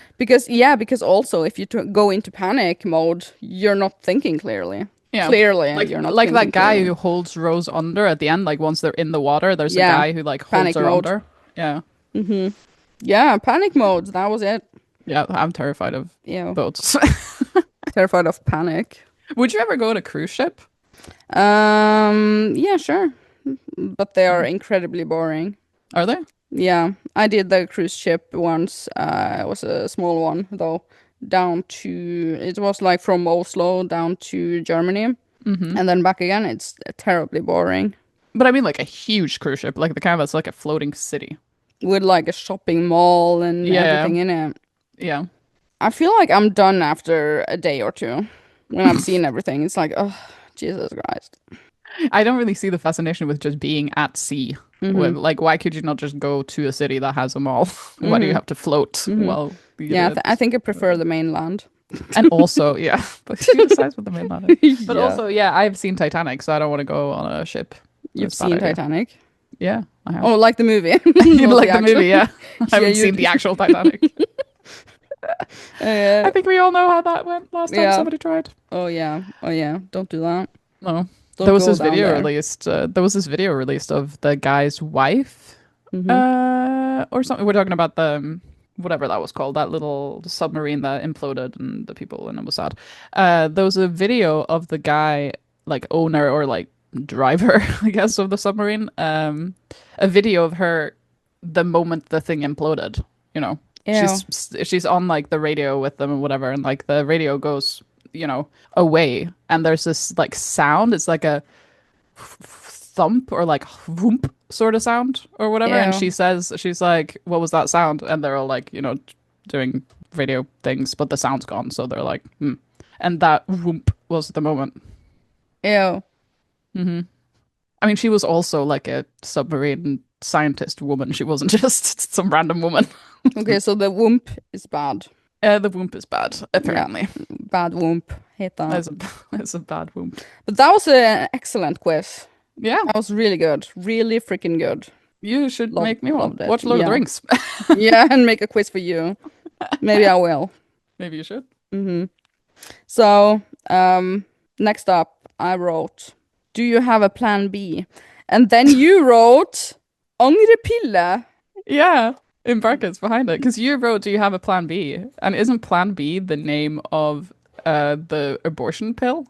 Because also if you go into panic mode, you're not thinking clearly. Yeah. Clearly, Like you're not like that thinking guy clearly. who holds Rose under at the end, like once they're in the water, there's a Yeah, guy who like holds panic her mode. under. Yeah. Yeah, panic mode. That was it. Yeah, I'm terrified of Yeah, boats. terrified of panic. Would you ever go on a cruise ship? Yeah, sure, but they are incredibly boring. Are they? Yeah, I did the cruise ship once. It was a small one though, it was like from Oslo down to Germany and then back again. It's terribly boring But I mean like a huge cruise ship, like the kind that's like a floating city. with like a shopping mall and Yeah. everything in it. Yeah. I feel like I'm done after a day or two when I've seen everything. It's like, oh, Jesus Christ. I don't really see the fascination with just being at sea. Mm-hmm. Like, why could you not just go to a city that has a mall? Why do you Mm-hmm. have to float Mm-hmm. while you Yeah, do I it? think I prefer the mainland. And also, yeah, but who decides what the mainland is? But Yeah. also, yeah, I've seen Titanic, so I don't want to go on a ship. You've That's a bad seen idea. Titanic? Yeah, I Oh, have. like the movie, You not like the actual. movie, yeah. I Yeah, haven't seen the actual Titanic. Uh, I think we all know how that went last time yeah. somebody tried. Oh yeah. Oh yeah. Don't do that. No. There Don't was go this down video there. released. There was this video released of the guy's wife, Mm-hmm. or something. We're talking about the whatever that was called, that little submarine that imploded and the people and it was sad. There was a video of the guy, like owner or like driver, I guess, of the submarine. A video of her the moment the thing imploded. You know, Ew. she's on like the radio with them and whatever, and like the radio goes, away, and there's this like sound. It's like a thump or like whoomp sort of sound or whatever. And Ew. she's like, what was that sound? And they're all like, doing radio things, but the sound's gone. So they're like, hmm. And that whoomp was the moment. Ew. I mean, she was also like a submarine scientist woman. She wasn't just some random woman. Okay, so the whoomp is bad. The whoomp is bad, apparently. Bad whoomp. Hate that. It's a bad whoomp. But that was an excellent quiz. Yeah, That was really good. Really freaking good. you should make me one. Loved it. Watch Lord of the Yeah. Rings. Yeah, and make a quiz for you. Maybe I will. Maybe you should. So, next up, I wrote, do you have a plan B? And then you wrote, Angrepille. Yeah, in brackets behind it. Because you wrote, "Do you have a plan B?" And isn't Plan B the name of the abortion pill?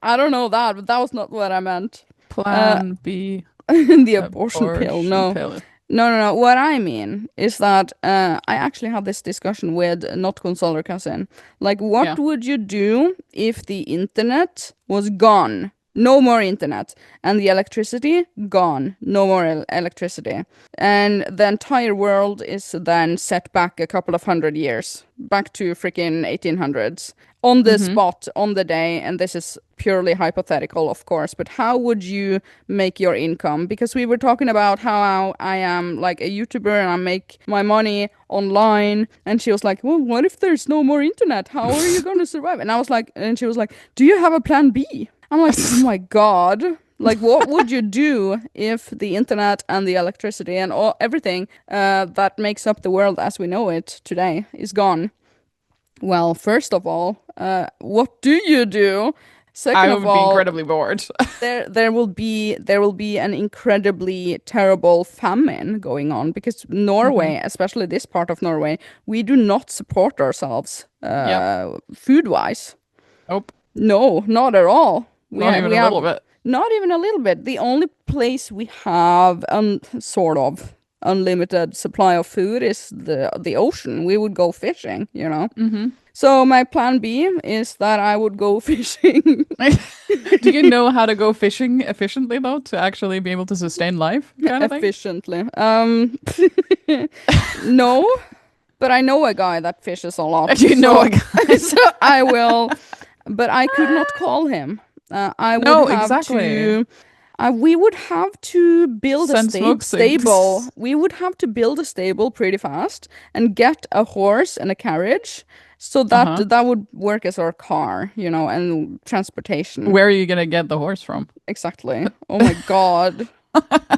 I don't know that, but that was not what I meant. Uh, Plan B the abortion pill. abortion No. pill. No, no, no. What I mean is that I actually had this discussion with not consoler cousin. Like, what Yeah. would you do if the internet was gone? No more internet. And the electricity gone. No more electricity. And the entire world is then set back a couple of 100 years. Back to freaking 1800s. On the Mm-hmm. spot, on the day, and this is purely hypothetical, of course, but how would you make your income? Because we were talking about how I am like a YouTuber and I make my money online, and she was like, well, what if there's no more internet? How are you going to survive? And I was like, and she was like, do you have a plan B? I'm like, oh my God. Like, what would you do if the internet and the electricity and everything that makes up the world as we know it today is gone? Well, first of all, what do you do? Second I of would be all, incredibly bored. there will be an incredibly terrible famine going on because Hmm. Norway, especially this part of Norway, we do not support ourselves Yep. food wise. Nope. No, not at all. We Not ha- even we a have little bit. not even a little bit. The only place we have sort of unlimited supply of food is the ocean. We would go fishing, you know. Hmm. So my plan B is that I would go fishing Do you know how to go fishing efficiently though, to actually be able to sustain life, kind of thing? efficiently. No, but I know a guy that fishes a lot. Do you know a So guy? so I will, but I could not call him. I would No, have exactly. to. We would have to build a Send smoke stable. signals. We would have to build a stable pretty fast and get a horse and a carriage so that Uh-huh. that would work as our car, you know, and transportation. Where are you gonna get the horse from? Exactly. Oh my God.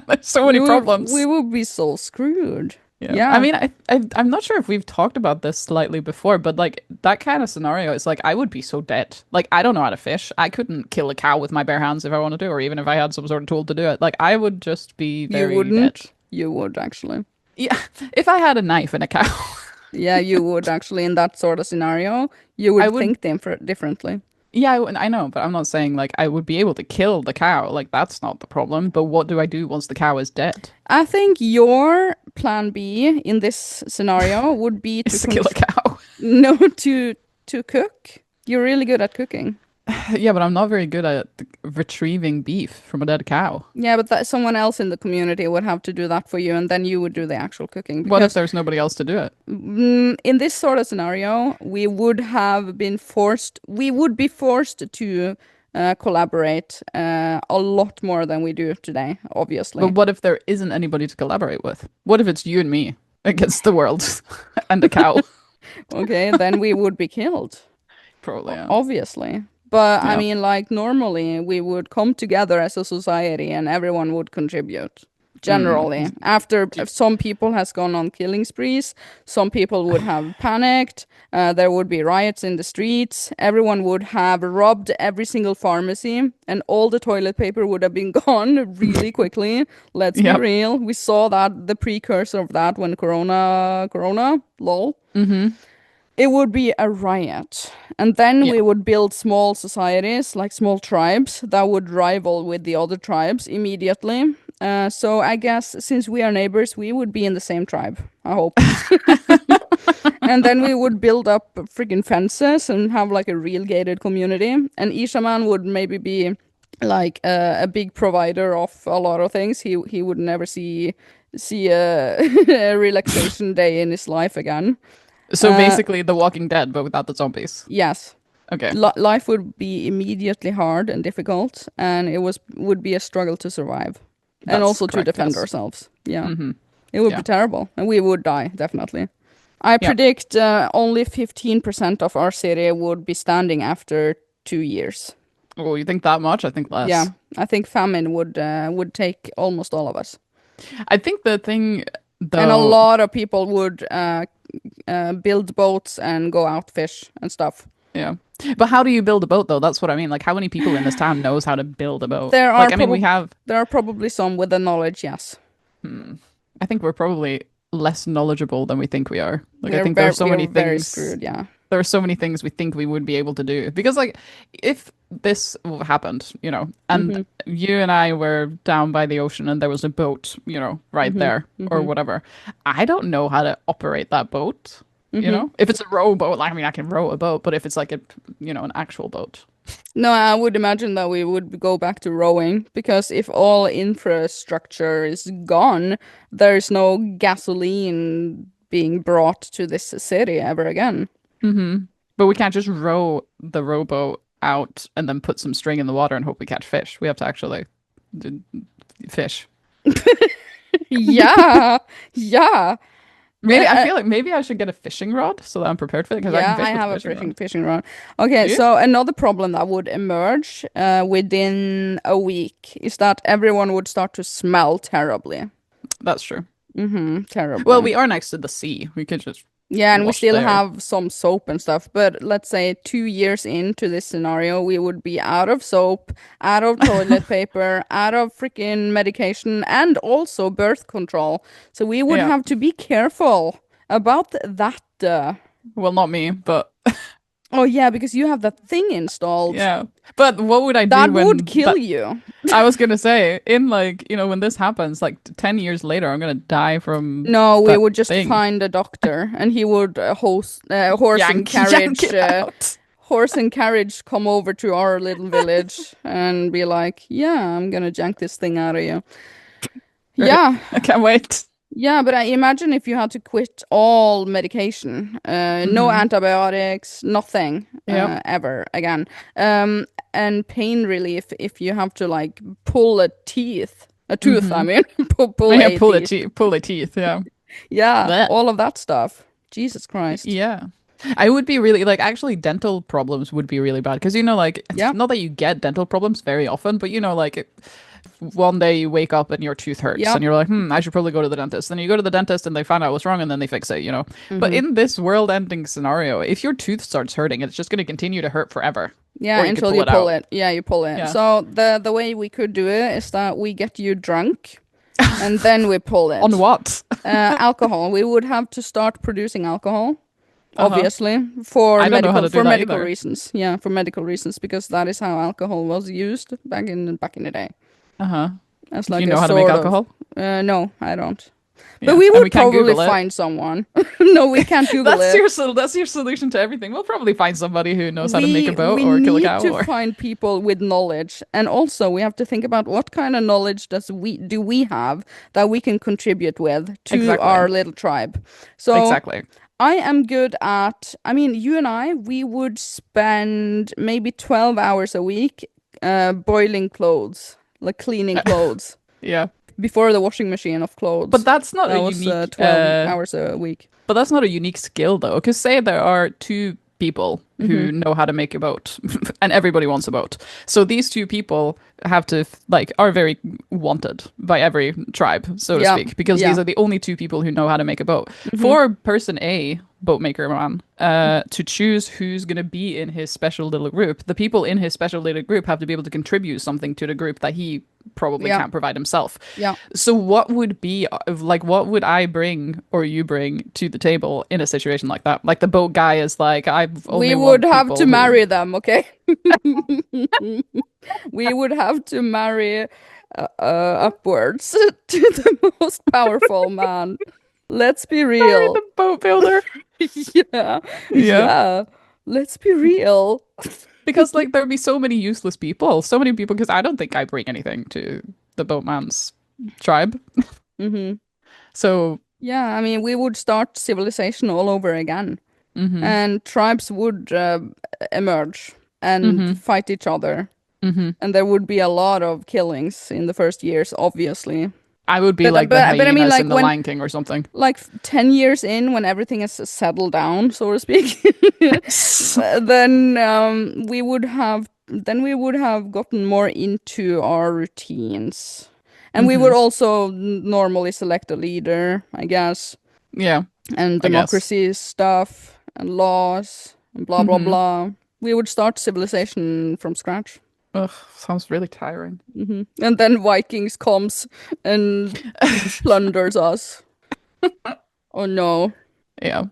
There's so We many would we problems. would be so screwed. Yeah. I Yeah. mean, I'm not sure if we've talked about this slightly before, but like that kind of scenario is like I would be so dead. Like I don't know how to fish. I couldn't kill a cow with my bare hands if I wanted to, or even if I had some sort of tool to do it. Like I would just be You very dead. wouldn't. You would actually. Yeah. If I had a knife and a cow, Yeah, you would actually in that sort of scenario. You I would would. think differently. Yeah, I know, but I'm not saying like I would be able to kill the cow. Like that's not the problem. But what do I do once the cow is dead? I think your plan B in this scenario would be to Is to kill a cow. no to cook. You're really good at cooking. Yeah, but I'm not very good at retrieving beef from a dead cow. Yeah, but someone else in the community would have to do that for you, and then you would do the actual cooking. What if Because there's nobody else to do it? in this sort of scenario, we would be forced to collaborate a lot more than we do today, But obviously. what if there isn't anybody to collaborate with? What if it's you and me against the world and the cow? Okay, then we would be killed, Probably, yeah. obviously. But I Yeah. mean, like normally we would come together as a society and everyone would contribute. Mm. Generally, after some people has gone on killing sprees, some people would have panicked. There would be riots in the streets. Everyone would have robbed every single pharmacy, and all the toilet paper would have been gone really quickly. Let's be Yep. real. We saw that the precursor of that when Corona, lol. Mm-hmm. It would be a riot. And then Yeah. we would build small societies, like small tribes, that would rival with the other tribes immediately. So I guess since we are neighbors, we would be in the same tribe, I hope. And then we would build up freaking fences and have like a real gated community. And Ishaman would maybe be like a big provider of a lot of things. He would never see a, a relaxation day in his life again. So Uh, basically, The Walking Dead, but without the zombies. yes, Okay. life would be immediately hard and difficult, and it would be a struggle to survive, and That's also to correct, defend yes. ourselves. Yeah, Mm-hmm. it would Yeah. be terrible, and we would die definitely. I Yeah. predict only 15% of our city would be standing after 2 years. Oh, you think that much? I think less. Yeah, I think famine would take almost all of us, I think the thing, and a though, lot of people would build boats and go out fish and stuff. yeah. But how do you build a boat, though? That's what I mean. Like, how many people in this town knows how to build a boat? There are Like, I mean, we have, there are probably some with the knowledge, yes. I think we're probably less knowledgeable than we think we are. Like I We're think there are very so we're many very things screwed, yeah. there are so many things we think we would be able to do. Because like if this happened, and Mm-hmm. you and I were down by the ocean and there was a boat, right Mm-hmm. there or Mm-hmm. whatever. I don't know how to operate that boat, Mm-hmm. If it's a rowboat, like I mean I can row a boat, but if it's like an actual boat. No, I would imagine that we would go back to rowing because if all infrastructure is gone, there's no gasoline being brought to this city ever again. But we can't just row the rowboat out and then put some string in the water and hope we catch fish. We have to actually d- fish. Yeah, yeah. Maybe I feel like maybe I should get a fishing rod so that I'm prepared for it because I can Yeah, I fish with a have a fishing rod. fishing rod. Okay, Do you? so another problem that would emerge within a week is that everyone would start to smell terribly. That's true. Mm-hmm, Well, terribly. we are next to the sea. We could just Yeah, and we wash still there. have some soap and stuff, but let's say 2 years into this scenario, we would be out of soap, out of toilet paper, out of freaking medication, and also birth control. So we would Yeah. have to be careful about that. Well, not me, but Oh yeah, because you have that thing installed. yeah. But what would I do That would when kill that you. I was gonna say in like, when this happens, like 10 years later, I'm gonna die from No, we that would just thing. find a doctor, and he would horse and Yank carriage, it out. horse and carriage come over to our little village and be like, "Yeah, I'm gonna jank this thing out of you." Right. Yeah, I can't wait. yeah, but I imagine if you had to quit all medication, no Mm-hmm. antibiotics, nothing, Yep. ever again, and pain relief if you have to like pull a tooth, I Mm-hmm. mean, pull Yeah, a teeth. pull the teeth, yeah. Yeah, Blech. all of that stuff. Jesus Christ. Yeah. I would be really like actually dental problems would be really bad because like Yeah, not that you get dental problems very often, but like one day you wake up and your tooth hurts yeah. and you're like, I should probably go to the dentist. Then you go to the dentist and they find out what's wrong and then they fix it. But Hmm. in this world-ending scenario, if your tooth starts hurting, it's just going to continue to hurt forever. Yeah, Or you could until pull you it pull out. it. Yeah, you pull it. Yeah. So the way we could do it is that we get you drunk and then we pull On it. what? Alcohol. We would have to start producing alcohol, Uh-huh. obviously, for I don't know how medical to do for that medical either. reasons. Yeah, for medical reasons because that is how alcohol was used back in the day. Uh-huh. As Do like you a know how to make sort of. alcohol? No, I don't. But Yeah. we And we would can't probably Google it. find someone. No, we can't Google it. That's your solution to everything. We'll probably find somebody who knows how to make a boat We or kill a need cow to or find people with knowledge, and also we have to think about what kind of knowledge do we have that we can contribute with to exactly. our little tribe. So Exactly. I am good at. I mean, you and I, we would spend maybe 12 hours a week, boiling clothes, like cleaning clothes Yeah. before the washing machine of But clothes. that's not That a was unique 12 hours a week. but that's not a unique skill though, because say there are two people Mm-hmm. who know how to make a boat and everybody wants a boat. So these two people have to like are very wanted by every tribe, so to Yeah, speak, because yeah. these are the only two people who know how to make a boat. Mm-hmm. For person A, boat maker man, to choose who's going to be in his special little group, the people in his special little group have to be able to contribute something to the group that he probably Yeah, can't provide himself. yeah. So what would be like what would I bring or you bring to the table in a situation like that? Like the boat guy is like, I We only would want have to people who marry them, okay? We would have to marry upwards to the most powerful man. Let's be marry real. the boat builder. Yeah, Yeah. yeah. Let's be real. Because like there'd be so many useless people. So many people because I don't think I bring anything to the boatman's tribe. Hmm. So Yeah, I mean, we would start civilization all over again, mm-hmm. and tribes would emerge and Mm-hmm. fight each other, Mm-hmm. and there would be a lot of killings in the first years, obviously. I would be But like the I mean, hyenas like in the when Lion King or something. like 10 years in when everything is settled down, so to speak, then we would have gotten more into our routines, and we Mm-hmm. would also normally select a leader, I guess, Yeah, and I guess. democracy stuff and laws and blah blah Mm-hmm. blah. We would start civilization from scratch. Ugh, sounds really tiring. And then Vikings comes and plunders us. Oh no. Yeah.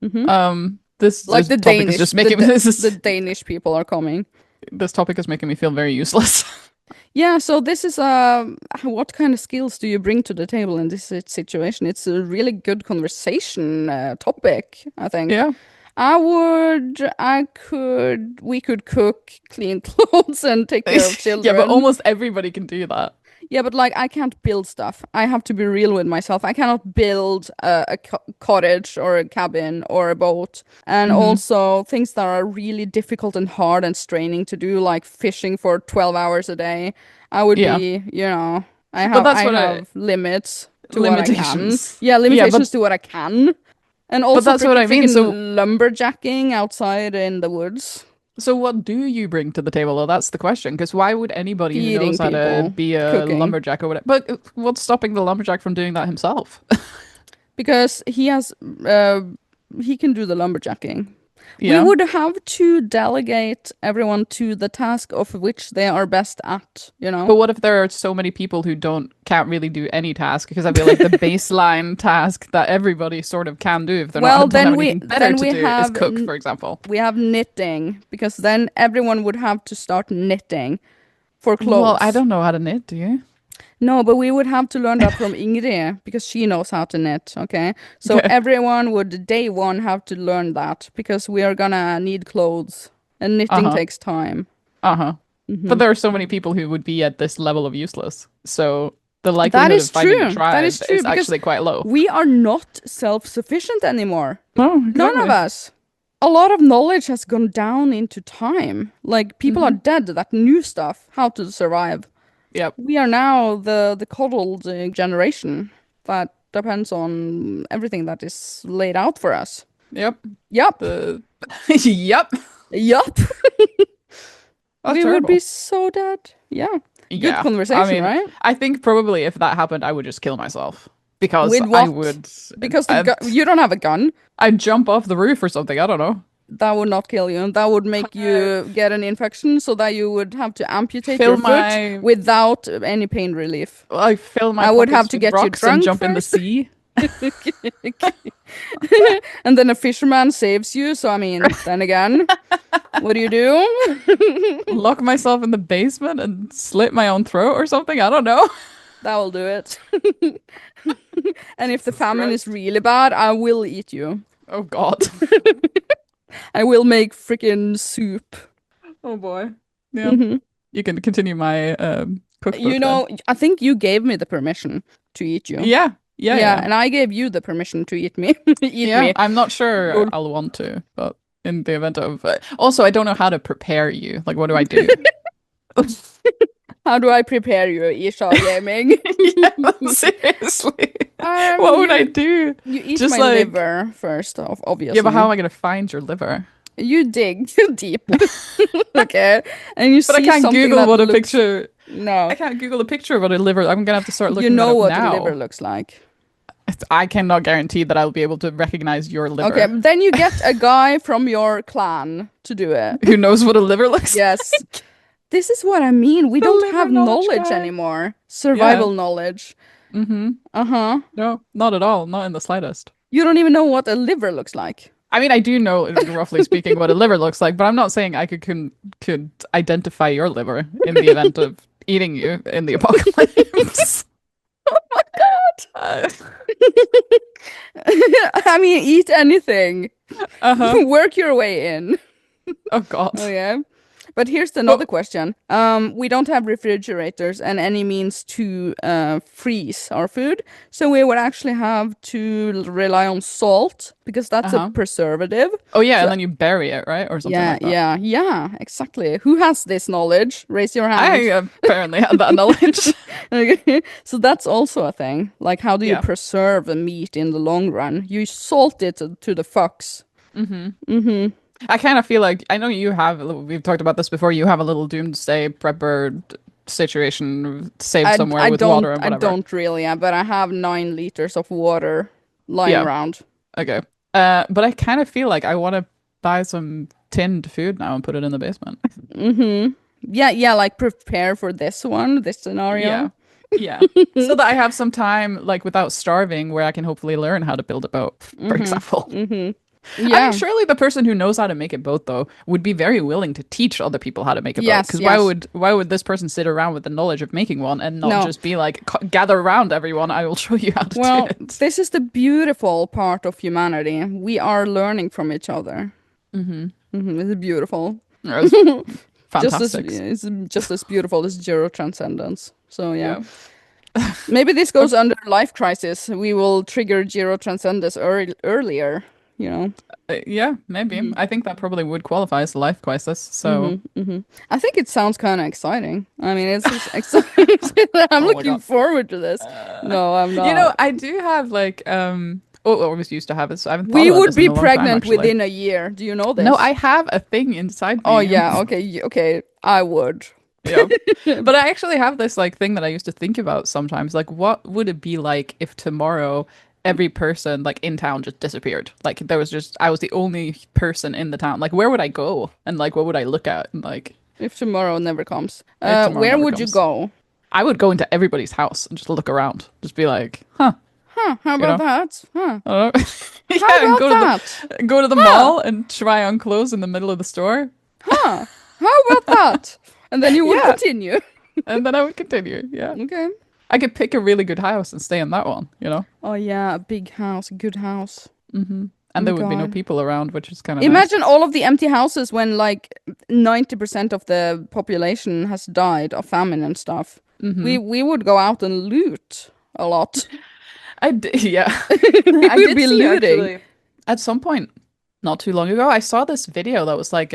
Hmm. Like This the topic is Danish, just making the Danish people are coming. this topic is making me feel very useless. Yeah, so this is what kind of skills do you bring to the table in this situation? It's a really good conversation topic, I think. Yeah. We could cook, clean clothes, and take care of Yeah, but children. almost everybody can do that. Yeah, but like I can't build stuff. I have to be real with myself. I cannot build a cottage or a cabin or a boat. And Hmm. also things that are really difficult and hard and straining to do, like fishing for 12 hours a day. I would Yeah. be, But that's I what I have limits to what I can. limitations. Yeah, Yeah, limitations to what I can. And but also that's what I mean. freaking lumberjacking outside in the woods, So what do you bring to the table? Well, that's the question. Because why would anybody who feeding knows how to people, be a cooking. lumberjack or whatever? But what's stopping the lumberjack from doing that himself? Because uh he can do the lumberjacking. We Yeah. would have to delegate everyone to the task of which they are best at, you know? But what if there are so many people who can't really do any task? Because I feel like the baseline task that everybody sort of can do if they're not Well, don't have anything better to do is cook, for example. we have knitting because then everyone would have to start knitting for Well, I clothes. don't know how to knit, do you? No, but we would have to learn that from Ingrid because she knows how to knit, okay? So Okay. everyone would day one have to learn that because we are gonna need clothes and knitting Uh-huh. takes time. Uh-huh. But Hmm. there are so many people who would be at this level of useless. So the That likelihood of is finding a true. That is tribe true is because actually quite low. we are not self-sufficient anymore. Oh, None of exactly. us. A lot of knowledge has gone down into time. Like people are Hmm. dead that knew stuff, how to survive. Yep. We are now the coddled generation that depends on everything that is laid out for us. Yep. Yup. The Yep. Yup. That's We would be terrible. so dead. Yeah. Good Yeah. I conversation, mean, right? I think probably if that happened, I would just kill myself because With I what? would Because I'd, you don't have a gun. I'd jump off the roof or something. I don't know. That would not kill you. That would make Uh, you get an infection so that you would have to amputate fill your foot my without any pain relief. I fill my I would have pockets to with get you rocks and drunk jump in the first. sea. And then a fisherman saves you. So, I mean, then again, what do you do? Lock myself in the basement and slit my own throat or something. I don't know. That will do it. And if the Jesus famine is Christ. really bad, I will eat you. Oh God. I will make freaking soup. Oh boy. Yeah. Hmm. You can continue my cookbook then. I think you gave me the permission to eat you. Yeah. Yeah, Yeah, yeah. and I gave you the permission to eat me. Eat Yeah, me. I'm not sure Lol. I'll want to, but in the event of also I don't know how to prepare you. Like what do I do? How do I prepare you, Isha Gaming? Yeah, seriously. Um, What would I you do? you eat Just my like liver first, yeah, but how obviously. am I gonna find your liver? You dig deep, okay, and you But I see can't something Google that what a looks picture. I no. can't Google a picture of what a liver. I'm gonna have to start You looking that know up what a liver now. looks like. I cannot guarantee that I'll be able to recognize your Okay, liver. then you get a guy from your clan to do it. Who knows what a liver looks Yes, like? this is what I mean. We The don't liver have knowledge knowledge guy. anymore. Yeah. Survival knowledge. Mm-hmm. Uh-huh. No, not at all. Not in the slightest. You don't even know what a liver looks like. I mean, I do know, roughly speaking, what a liver looks like, but I'm not saying I could identify your liver in the event of eating you in the apocalypse. Uh, I mean, eat anything. uh-huh. Work your way in. Oh God. Okay. But here's another But question. We don't have refrigerators and any means to freeze our food, so we would actually have to rely on salt because that's a uh-huh. preservative. Oh yeah, So and then you bury it, right? Or something yeah, like that. yeah, yeah, exactly. Who has this knowledge? Raise your I hand. apparently had that knowledge. Okay. So that's also a thing. Like, how do you Yeah. preserve a meat in the long run? You salt it to the fucks. Mm-hmm. Mm-hmm. I kind of feel like I know you have. We've talked about this before. You have a little doomsday prepper situation saved somewhere with water and I whatever. don't really, but I have 9 liters of water lying Yeah. around. Okay. But I kind of feel like I want to buy some tinned food now and put it in the basement. Mm-hmm. Yeah, like prepare for this scenario. Yeah. Yeah. So that I have some time, like, without starving, where I can hopefully learn how to build a boat, for example. I mean, Yeah. surely the person who knows how to make a boat, though, would be very willing to teach other people how to make a boat. Yes, Because yes. why would this person sit around with the knowledge of making one and not No. just be like, gather around, everyone, I will show you how to Well, do it. this is the beautiful part of humanity. We are learning from each other. It's beautiful. That's Just as fantastic. it's just as beautiful as Gerotranscendence. So yeah. Yeah. Maybe this goes under life crisis. We will trigger Gerotranscendence earlier, you know. Yeah, maybe. I think that probably would qualify as a life crisis. So, I think it sounds kind of exciting. I mean, it's just exciting. I'm Oh my looking God. forward to this. No, I'm not. you know, I do have like, always used to have it. So I haven't thought We about would this in be a long time, pregnant actually. within a year. Do you know this? No, I have a thing inside me. Oh yeah, okay. I would. Yeah. But I actually have this like thing that I used to think about sometimes. Like, what would it be like if tomorrow every person like in town just disappeared? Like I was the only person in the town. Like, where would I go? And like, what would I look at? And like, If tomorrow never comes, if tomorrow where never would you comes. go? I would go into everybody's house and just look around. Just be like, huh. Huh? How You about know? that? Huh? I don't know. How and about go to the mall and try on clothes in the middle of the store. Huh? How about that? And then you would Yeah. continue. And then I would continue. Yeah. Okay. I could pick a really good house and stay in that one, you know? Oh yeah, a big house, a good house. And Oh there would be no God. people around, which is kind of Imagine all of the empty houses when like 90% of the population has died of famine and stuff. We would go out and loot a lot. Yeah. We I would did be see, looting. actually, at some point, not too long ago, I saw this video that was like,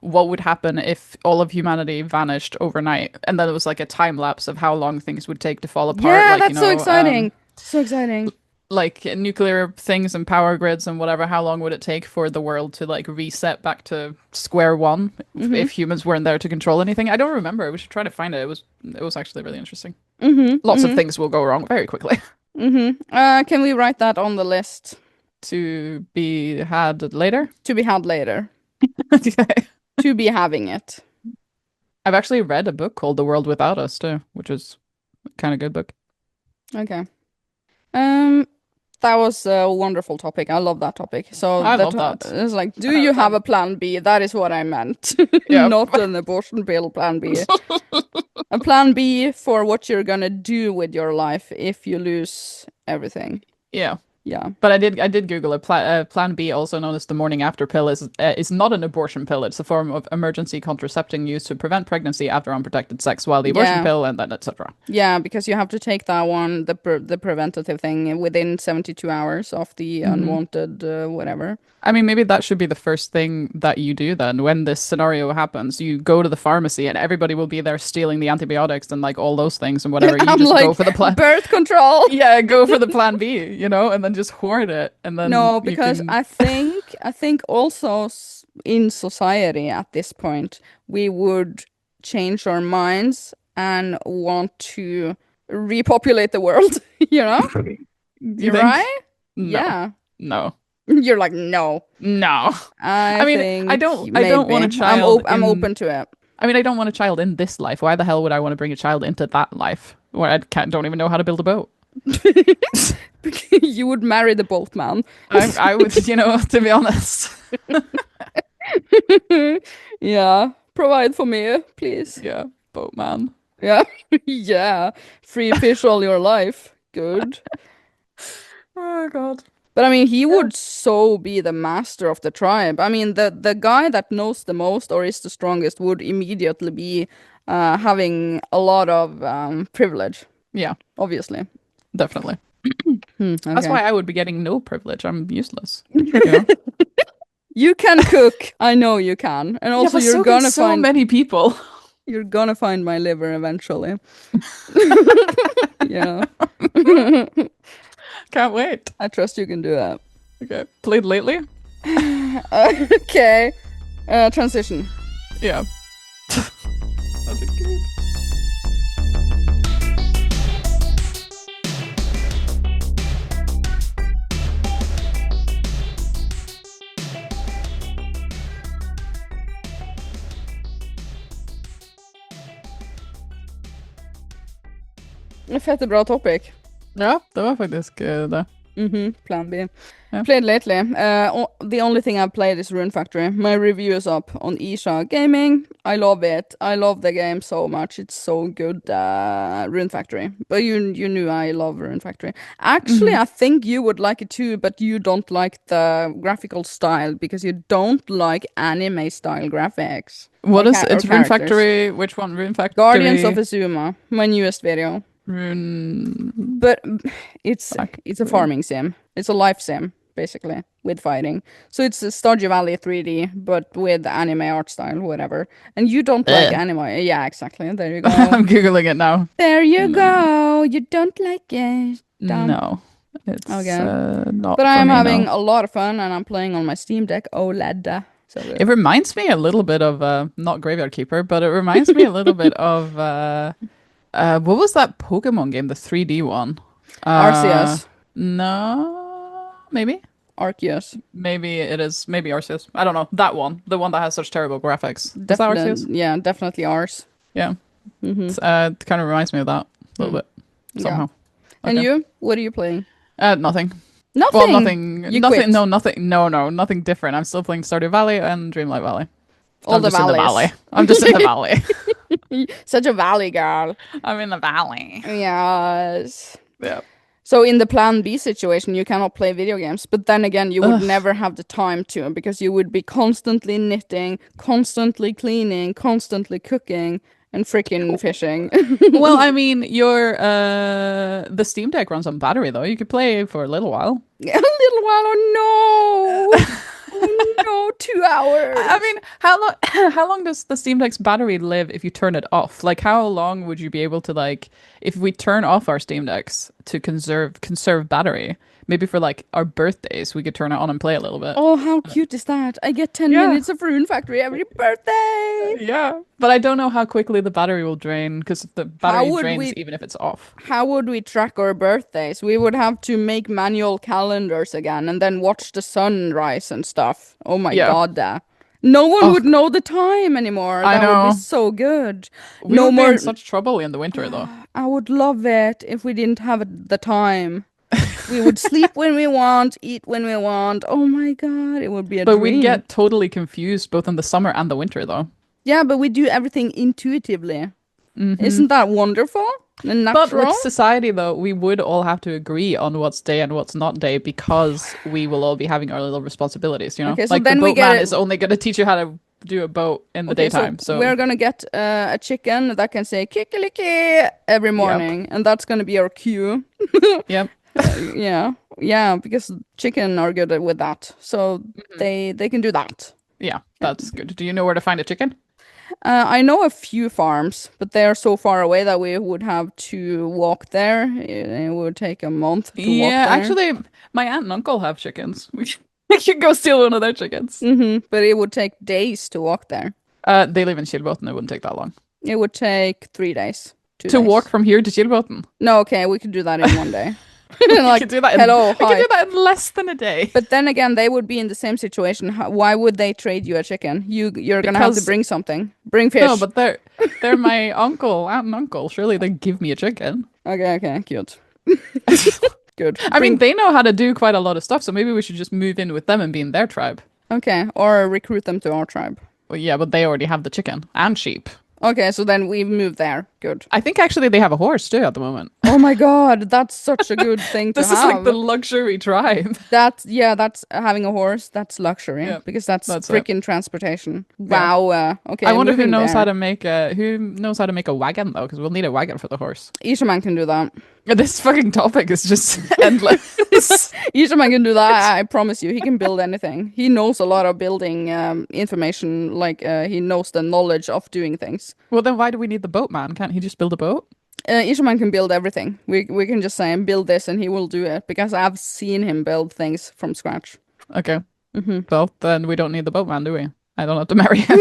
what would happen if all of humanity vanished overnight? And then it was like a time lapse of how long things would take to fall apart. Yeah, like, that's so exciting. So exciting. Like nuclear things and power grids and whatever, how long would it take for the world to like reset back to square one if humans weren't there to control anything? I don't remember. We should try to find it. It was actually really interesting. Lots of things will go wrong very quickly. Can we write that on the list? To be had later. To be had later. Okay. To be having it. I've actually read a book called The World Without Us too, which is kind of good book. Okay. That was a wonderful topic. I love that topic. So I love that. It's like, do you have a plan B? That is what I meant. Yeah. Not an abortion pill plan B. A plan B for what you're gonna do with your life if you lose everything. Yeah. Yeah. But I did Google it. Plan B, also known as the morning after pill, is not an abortion pill. It's a form of emergency contraception used to prevent pregnancy after unprotected sex, while the abortion Yeah. pill and then etc. Yeah, because you have to take that one, the preventative thing, within 72 hours of the unwanted whatever. I mean, maybe that should be the first thing that you do then. When this scenario happens, you go to the pharmacy and everybody will be there stealing the antibiotics and like all those things and whatever. You I'm just like, go for the plan. birth control. Yeah, go for the plan B, you know, and then just hoard it. And then No, you because can... I think also in society at this point we would change our minds and want to repopulate the world. You know, You think? right? No. Yeah. No. You're like no. No. I mean, think I don't want a maybe. child. I'm open to it. I mean, I don't want a child in this life. Why the hell would I want to bring a child into that life where don't even know how to build a boat? You would marry the boatman. I would, you know, to be honest. Yeah, provide for me, please. Yeah, boatman. Yeah, yeah. Free fish all your life. Good. Oh God. But I mean, he would so be the master of the tribe. I mean, the guy that knows the most or is the strongest would immediately be having a lot of privilege. Yeah, Obviously. definitely. That's Okay. why I would be getting no privilege. I'm useless. You know? You can cook. I know you can. And also, but you're so can gonna so find many people. you're gonna find my liver eventually. Yeah. Can't wait. I trust you can do that. Okay, played lately? Okay. Transition. Yeah. That'd be good. Fett bra topic. Ja, det var faktisk det. Plan B. Yeah. Played lately. The only thing I've played is Rune Factory. My review is up on Ircha Gaming. I love it. I love the game so much. It's so good. Rune Factory. But you knew I love Rune Factory. Actually, I think you would like it too, but you don't like the graphical style because you don't like anime style graphics. What is it's Rune characters. Factory? Which one? Rune Factory. Guardians of Azuma, my newest video. Rune. But it's a farming sim. It's a life sim, basically, with fighting. So it's a Stardew Valley 3D, but with anime art style, whatever. And you don't like anime. Yeah, exactly. There you go. I'm Googling it now. There you go. You don't like it. No. It's okay. Not but I am having no. a lot of fun, and I'm playing on my Steam Deck OLED. So it reminds me a little bit of, not Graveyard Keeper, but it reminds me a little bit of, what was that Pokemon game, the 3D one? Arceus. No, maybe? Arceus. Maybe it is, maybe Arceus. I don't know. That one. The one that has such terrible graphics. Is that Arceus? Yeah, definitely ours. Yeah. It kind of reminds me of that a little bit, somehow. Yeah. And you? What are you playing? Nothing. Nothing? Well, nothing. You nothing. quit. No, nothing. No, nothing different. I'm still playing Stardew Valley and Dreamlight Valley. All the valleys. Valley. I'm just in the valley. Such a valley girl. I'm in the valley. Yes. Yeah. So in the Plan B situation, you cannot play video games. But then again, you would never have the time to because you would be constantly knitting, constantly cleaning, constantly cooking, and freaking fishing. Well, I mean, the Steam Deck runs on battery, though. You could play for a little while. A little while? Oh, no. Oh, no, 2 hours. I mean, how long does the Steam Deck's battery live if you turn it off? Like, how long would you be able to, like, if we turn off our Steam Decks to conserve battery, maybe for, like, our birthdays, we could turn it on and play a little bit. Oh, how cute is that? I get 10 minutes of Rune Factory every birthday. Yeah. But I don't know how quickly the battery will drain, because the battery drains even if it's off. How would we track our birthdays? We would have to make manual calendars again and then watch the sunrise and stuff. Oh my god. No one would know the time anymore. I know. That would be so good. We would be in such trouble in the winter, though. I would love it if we didn't have the time. We would sleep when we want, eat when we want. Oh my god, it would be a dream. But we'd get totally confused both in the summer and the winter, though. Yeah, but we do everything intuitively. Isn't that wonderful and natural? But with society, though, we would all have to agree on what's day and what's not day because we will all be having our little responsibilities, you know? Okay, so like then the boatman is only going to teach you how to do a boat in the daytime. So we're going to get a chicken that can say kikiliki every morning, and that's going to be our cue. Yep. Yeah, because chicken are good with that, so they can do that. Yeah, that's good. Do you know where to find a chicken? I know a few farms, but they are so far away that we would have to walk there. It would take a month to walk there. Yeah, actually, my aunt and uncle have chickens. We could go steal one of their chickens. But it would take days to walk there. They live in Kilbotn. It wouldn't take that long. It would take 3 days. 2 To days. walk from here to Kilbotn? No, okay, we could do that in one day. Like, we could do that hello, we could do that in less than a day. But then again, they would be in the same situation. Why would they trade you a chicken? You're gonna have to bring something. Bring fish. No, but they're my aunt and uncle. Surely they give me a chicken. Okay, cute. Good. I mean, they know how to do quite a lot of stuff, so maybe we should just move in with them and be in their tribe. Okay, or recruit them to our tribe. Well, yeah, but they already have the chicken and sheep. Okay, so then we move there. Good. I think actually they have a horse too at the moment. Oh my god, that's such a good thing to have. This is like the luxury tribe. That's having a horse. That's luxury because that's freaking transportation. Wow. Okay. I wonder who knows how to make a wagon though, because we'll need a wagon for the horse. Ishaman can do that. This fucking topic is just endless. Ishaman can do that. I promise you, he can build anything. He knows a lot of building information. Like he knows the knowledge of doing things. Well, then why do we need the boatman? Can't he just build a boat? Ishaman can build everything. We can just say build this and he will do it because I've seen him build things from scratch. Okay. Well, then we don't need the boatman, do we? I don't have to marry him.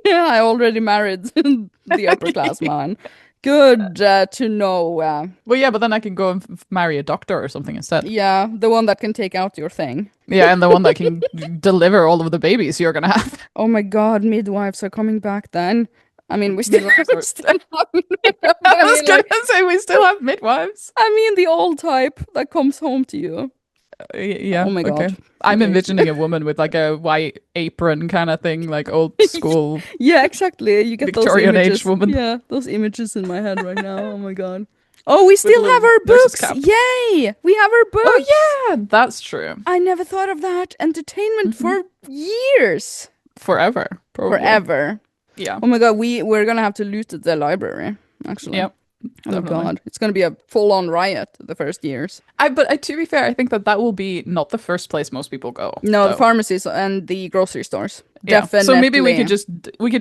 I already married the upper class man. Good to know. Well, yeah, but then I can go and marry a doctor or something instead. Yeah, the one that can take out your thing. Yeah, and the one that can deliver all of the babies you're gonna have. Oh my god, midwives are coming back then. I mean, we still Midwives are- still have, I was gonna say we still have midwives. I mean, the old type that comes home to you. Yeah. Oh my okay. God. I'm Okay. envisioning a woman with like a white apron kind of thing, like old school Yeah, exactly. You get Victorian those age images. woman. Yeah, those images in my head right now. Oh my God. Oh, we still little have our nurse's books. cap. Yay! We have our books. Oh yeah, that's true. I never thought of that. Entertainment for years. Forever, probably. Forever. Yeah. Oh my God, we're gonna have to loot the library, actually. Yep. Oh my definitely. God. It's gonna be a full-on riot the first years. But to be fair, I think that will be not the first place most people go. No, the though. pharmacies and the grocery stores. Yeah. Definitely. So maybe we could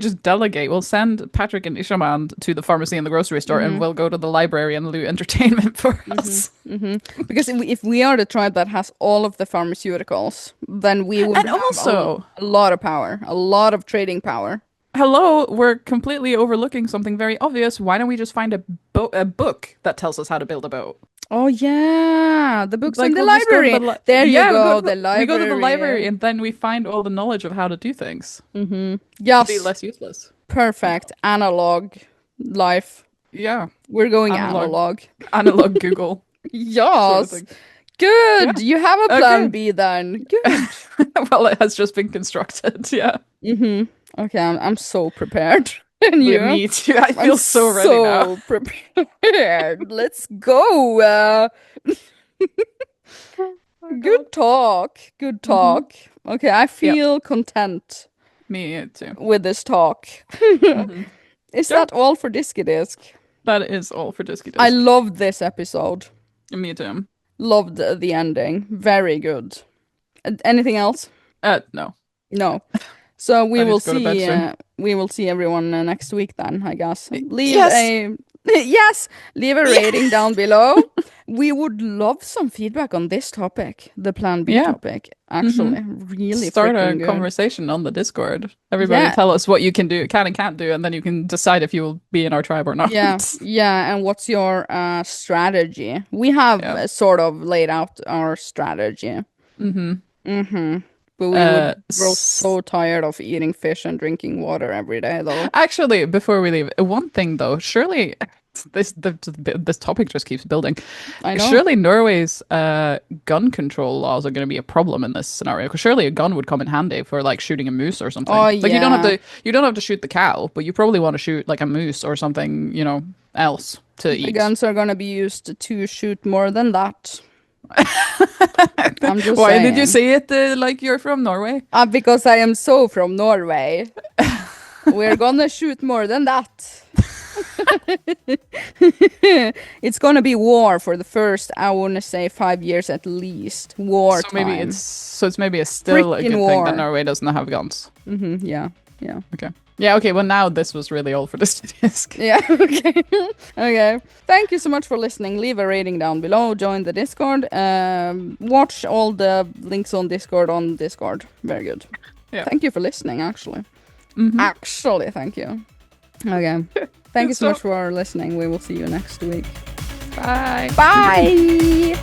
just delegate. We'll send Patrick and Ishaman to the pharmacy and the grocery store, and we'll go to the library and loot entertainment for us. Because if we are the tribe that has all of the pharmaceuticals, then we would And have also- a lot of power, a lot of trading power. Hello, we're completely overlooking something very obvious. Why don't we just find a book that tells us how to build a boat? Oh yeah, the books in the we'll just go to library. the There you yeah, go, we the library. We go to the library and then we find all the knowledge of how to do things. Yes, Be less useless. perfect. Analog life. Yeah. We're going Analog. analog. Analog Google. Yes. thing. Good. Yeah. You have a plan Okay. B then. Good. Well, it has just been constructed. Yeah. Okay, I'm so prepared. And you? Me too. I feel I'm so ready now. prepared. Let's go. Good talk. Good talk. Okay, I feel content Me too. with this talk. Is that all for Diskydisk? That is all for Diskydisk. I loved this episode. Me too. Loved the ending. Very good. Anything else? No. No. So we I need will to go to bed see. soon. We will see everyone next week. Then I guess. Leave Yes! a yes. Leave a rating down below. We would love some feedback on this topic, the Plan B Yeah. topic. Actually, really Start a freaking good. conversation on the Discord. Everybody Yeah. tell us what you can do, can and can't do, and then you can decide if you will be in our tribe or not. Yeah, yeah. And what's your strategy? We have sort of laid out our strategy. But we would grow so tired of eating fish and drinking water every day, though. Actually, before we leave, one thing though, surely this topic just keeps building. I know. Surely Norway's gun control laws are going to be a problem in this scenario, because surely a gun would come in handy for like shooting a moose or something. Oh, like you don't yeah. have to shoot the cow, but you probably want to shoot like a moose or something, else to eat. The guns are gonna be used to shoot more than that. I'm just Why saying. did you say it like you're from Norway? Because I am so from Norway. We're gonna shoot more than that. It's gonna be war for the first, I wanna say, 5 years at least. War So maybe time. it's maybe still a Frickin' good thing war. that Norway doesn't have guns. Yeah. Okay. Yeah, okay, well now this was really all for this disc. Yeah, okay. Okay. Thank you so much for listening. Leave a rating down below. Join the Discord. Watch all the links on Discord. Very good. Yeah. Thank you for listening, actually. Actually, thank you. Okay. Thank you so much for listening. We will see you next week. Bye. Bye!